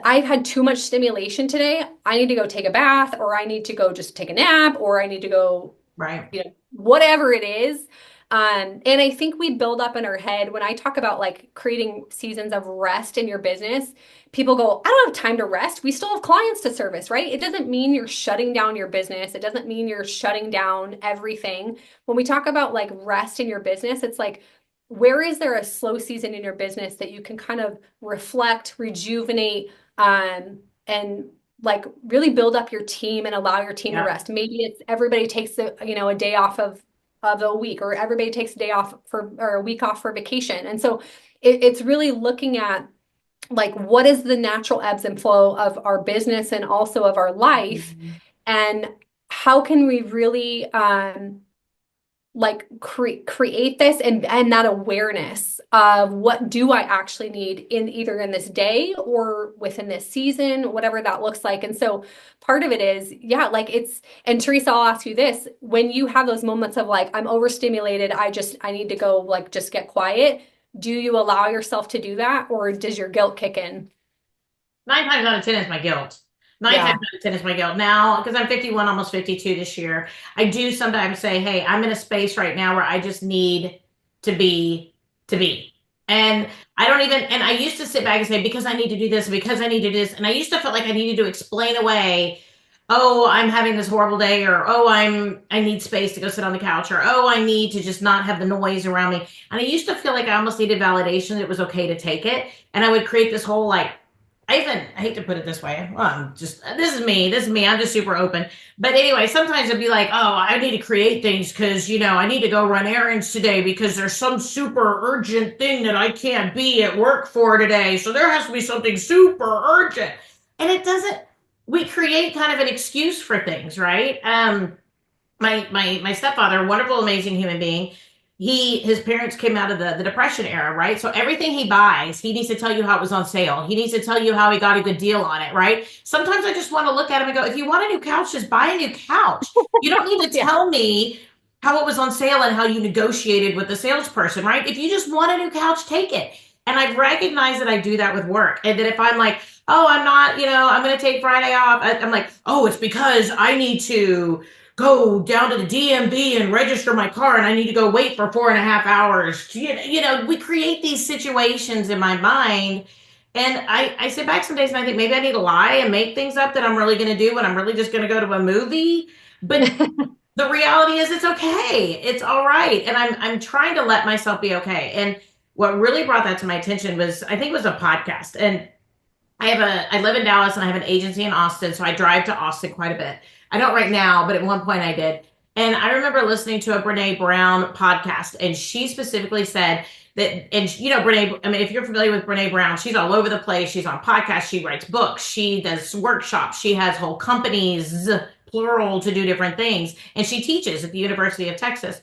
I've had too much stimulation today. I need to go take a bath, or I need to go just take a nap, or I need to go, Right. Whatever it is. And I think we build up in our head when I talk about like creating seasons of rest in your business, people go, I don't have time to rest. We still have clients to service, right? It doesn't mean you're shutting down your business. It doesn't mean you're shutting down everything. When we talk about like rest in your business, it's like, where is there a slow season in your business that you can kind of reflect, rejuvenate, and like really build up your team and allow your team to rest? Maybe it's everybody takes a day off of a week, or everybody takes a day off or a week off for vacation. And so it's really looking at like, what is the natural ebbs and flow of our business and also of our life, and how can we really like create this and that awareness of what do I actually need in either in this day or within this season, whatever that looks like. And so part of it is, like and Teresa, I'll ask you this, when you have those moments of like, I'm overstimulated, I need to go like, just get quiet. Do you allow yourself to do that, or does your guilt kick in? 9 times out of 10 is my guilt. 9 times out of 10 is my guilt. Now, because I'm 51, almost 52 this year, I do sometimes say, hey, I'm in a space right now where I just need to be. And I don't even, and I used to sit back and say, because I need to do this, because I need to do this. And I used to feel like I needed to explain away, oh, I'm having this horrible day, or oh, I need space to go sit on the couch, or oh, I need to just not have the noise around me. And I used to feel like I almost needed validation that it was okay to take it. And I would create this whole like, I hate to put it this way. Well, this is me. I'm just super open. But anyway, sometimes it'd be like, oh, I need to create things because, I need to go run errands today because there's some super urgent thing that I can't be at work for today. So there has to be something super urgent. And we create kind of an excuse for things, right? My stepfather, wonderful, amazing human being, his parents came out of the Depression era, right? So everything he buys, he needs to tell you how it was on sale. He needs to tell you how he got a good deal on it, right? Sometimes I just want to look at him and go, if you want a new couch, just buy a new couch. You don't need to tell me how it was on sale and how you negotiated with the salesperson, right? If you just want a new couch, take it. And I've recognized that I do that with work. And that if I'm like, oh, I'm not, I'm going to take Friday off, I'm like, oh, it's because I need to go down to the DMV and register my car, and I need to go wait for 4.5 hours. We create these situations in my mind. And I sit back some days and I think maybe I need to lie and make things up that I'm really going to do when I'm really just going to go to a movie. But the reality is it's okay. It's all right. And I'm trying to let myself be okay. And what really brought that to my attention was, I think it was a podcast. And I live in Dallas and I have an agency in Austin. So I drive to Austin quite a bit. I don't right now, but at one point I did. And I remember listening to a Brene Brown podcast, and she specifically said that, and you know, Brene, I mean, if you're familiar with Brene Brown, she's all over the place. She's on podcasts, she writes books, she does workshops, she has whole companies, plural, to do different things. And she teaches at the University of Texas.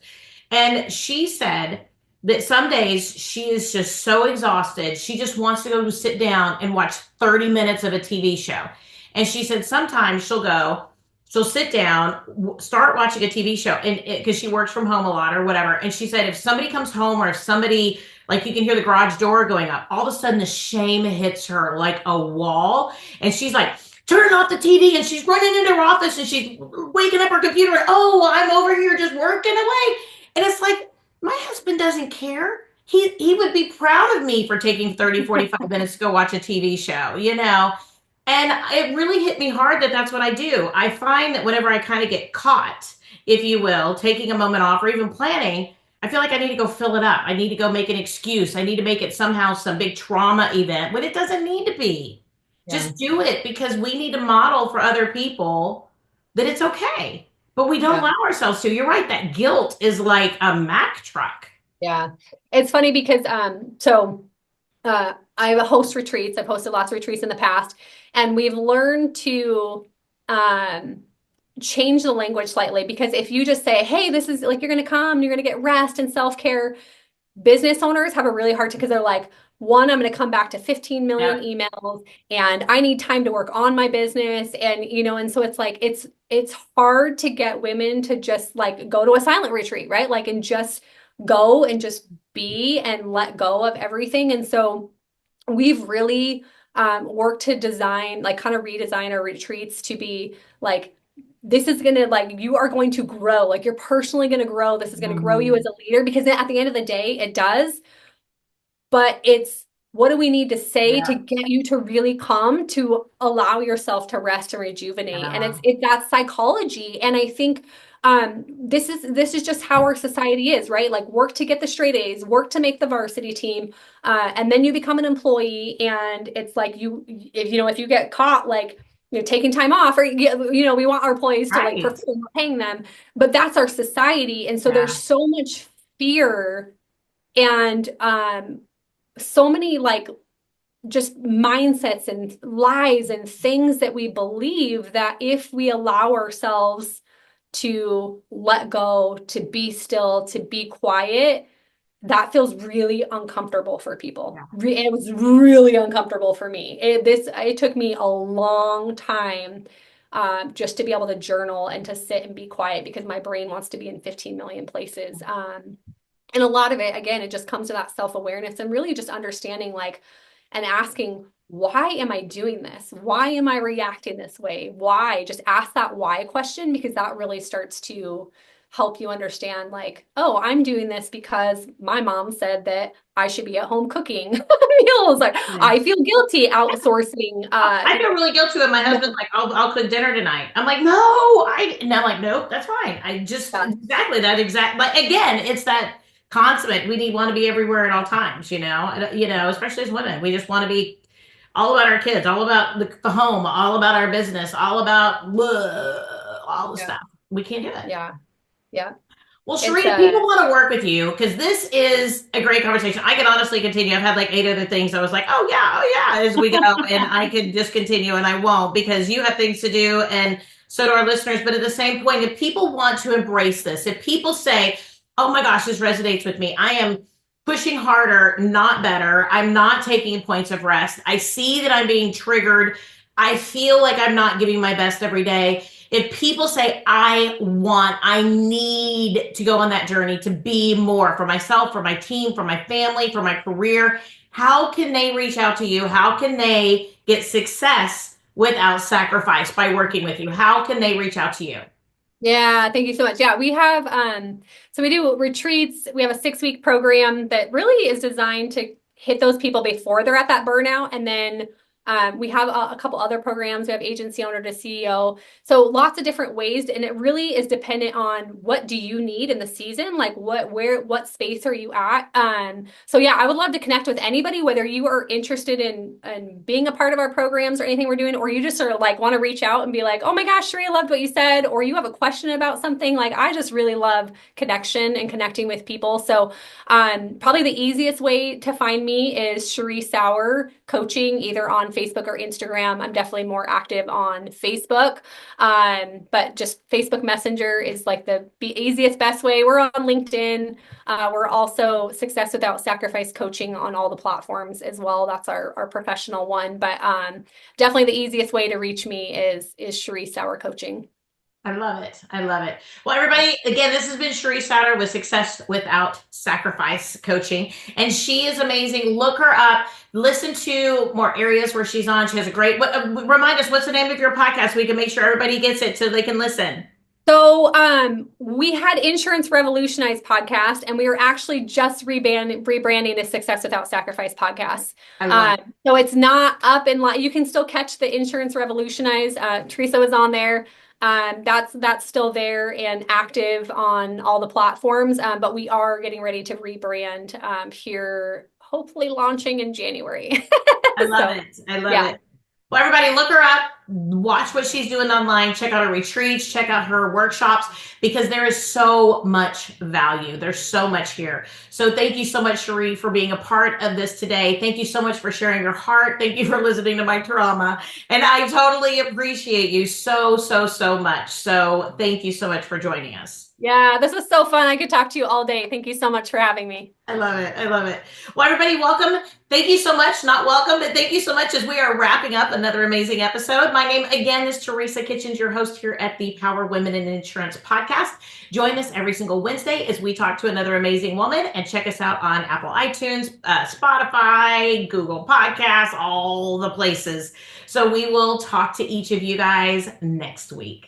And she said that some days she is just so exhausted, she just wants to go sit down and watch 30 minutes of a TV show. And she said sometimes she'll sit down, start watching a TV show, and because she works from home a lot or whatever. And she said if somebody comes home or if somebody, like, you can hear the garage door going up, all of a sudden the shame hits her like a wall, and she's like, turn off the TV, and she's running into her office and she's waking up her computer. And, oh, I'm over here just working away, and it's like my husband doesn't care. He would be proud of me for taking 30, 45 minutes to go watch a TV show, you know? And it really hit me hard that that's what I do. I find that whenever I kind of get caught, if you will, taking a moment off or even planning, I feel like I need to go fill it up. I need to go make an excuse. I need to make it somehow some big trauma event when it doesn't need to be. Yeah. Just do it because we need to model for other people that it's okay. But we don't Yeah. allow ourselves to. You're right. That guilt is like a Mack truck. Yeah. It's funny because I host retreats. I've hosted lots of retreats in the past, and we've learned to change the language slightly, because if you just say, hey, this is like, you're going to come, you're going to get rest and self-care, business owners have a really hard time because they're like, one, I'm going to come back to 15 million Yeah. emails and I need time to work on my business. And, and so it's like, it's hard to get women to just like go to a silent retreat, right? Like, and just go and just be and let go of everything. And so we've really worked to design, like kind of redesign our retreats to be like, this is going to, like, you are going to grow, like you're personally going to grow. This is going to grow you as a leader, because at the end of the day, it does. But it's, what do we need to say to Yeah. get you to really come to allow yourself to rest and rejuvenate? And Yeah. it's that psychology. And I think this is just how our society is, right? Like, work to get the straight A's, work to make the varsity team, and then you become an employee. And it's like, if you get caught like taking time off, or we want our employees to like Right. perform, we're paying them, but that's our society. And so there's Yeah. so much fear and so many like just mindsets and lies and things that we believe, that if we allow ourselves to let go, to be still, to be quiet, that feels really uncomfortable for people. Yeah. It was really uncomfortable for me. It took me a long time just to be able to journal and to sit and be quiet, because my brain wants to be in 15 million places. And a lot of it, again, it just comes to that self-awareness and really just understanding, like, and asking, why am I doing this? Why am I reacting this way? Why? Just ask that why question, because that really starts to help you understand, like, oh, I'm doing this because my mom said that I should be at home cooking meals. Like, Exactly. I feel guilty outsourcing, I feel really guilty when my husband's like, I'll cook dinner tonight. I'm like, no, and I'm like, nope, that's fine. I just yeah, exactly that exact. But again, it's that consummate. Want to be everywhere at all times. Especially as women, we just want to be all about our kids, all about the home, all about our business, all about all the yeah, stuff. We can't do it. yeah, yeah. Well, It's Cheree, people want to work with you because this is a great conversation. I could honestly continue. I've had like 8 other things. I was like, oh yeah, as we go, and I could just continue, and I won't because you have things to do, and so do our listeners. But at the same point, if people want to embrace this, if people say, oh my gosh, this resonates with me, I am pushing harder, not better. I'm not taking points of rest. I see that I'm being triggered. I feel like I'm not giving my best every day. If people say, I need to go on that journey to be more for myself, for my team, for my family, for my career, how can they reach out to you? How can they get success without sacrifice by working with you? How can they reach out to you? Yeah, thank you so much. Yeah, we have so we do retreats. We have a 6-week program that really is designed to hit those people before they're at that burnout, and then We have a couple other programs. We have agency owner to CEO. So lots of different ways, and it really is dependent on what do you need in the season, like what space are you at. So yeah, I would love to connect with anybody, whether you are interested in being a part of our programs or anything we're doing, or you just sort of like want to reach out and be like, oh my gosh, Cheree, I loved what you said, or you have a question about something. Like I just really love connection and connecting with people. So probably the easiest way to find me is Cheree Sauer Coaching, either on Facebook or Instagram. I'm definitely more active on Facebook, but just Facebook Messenger is like the easiest, best way. We're on LinkedIn. We're also Success Without Sacrifice Coaching on all the platforms as well. That's our professional one, but definitely the easiest way to reach me is Cheree Sauer Coaching. I love it. I love it. Well, everybody, again, this has been Cheree Sauer with Success Without Sacrifice Coaching, and she is amazing. Look her up. Listen to more areas where she's on. She has a great. Remind us, what's the name of your podcast? We can make sure everybody gets it so they can listen. So we had Insurance Revolutionized podcast, and we were actually just rebranding to Success Without Sacrifice podcast. I love it. So it's not up in line. You can still catch the Insurance Revolutionized. Teresa was on there. That's still there and active on all the platforms. But we are getting ready to rebrand here, hopefully launching in January. I love So it. I love yeah. it. Well, everybody, look her up, watch what she's doing online, check out her retreats, check out her workshops, because there is so much value. There's so much here. So thank you so much, Cheree, for being a part of this today. Thank you so much for sharing your heart. Thank you for listening to my trauma. And I totally appreciate you so, so, so much. So thank you so much for joining us. Yeah, this was so fun. I could talk to you all day. Thank you so much for having me. I love it. I love it. Well, everybody, welcome. Thank you so much. Not welcome, but thank you so much as we are wrapping up another amazing episode. My name again is Teresa Kitchens, your host here at the Power Women in Insurance podcast. Join us every single Wednesday as we talk to another amazing woman, and check us out on Apple iTunes, Spotify, Google Podcasts, all the places. So we will talk to each of you guys next week.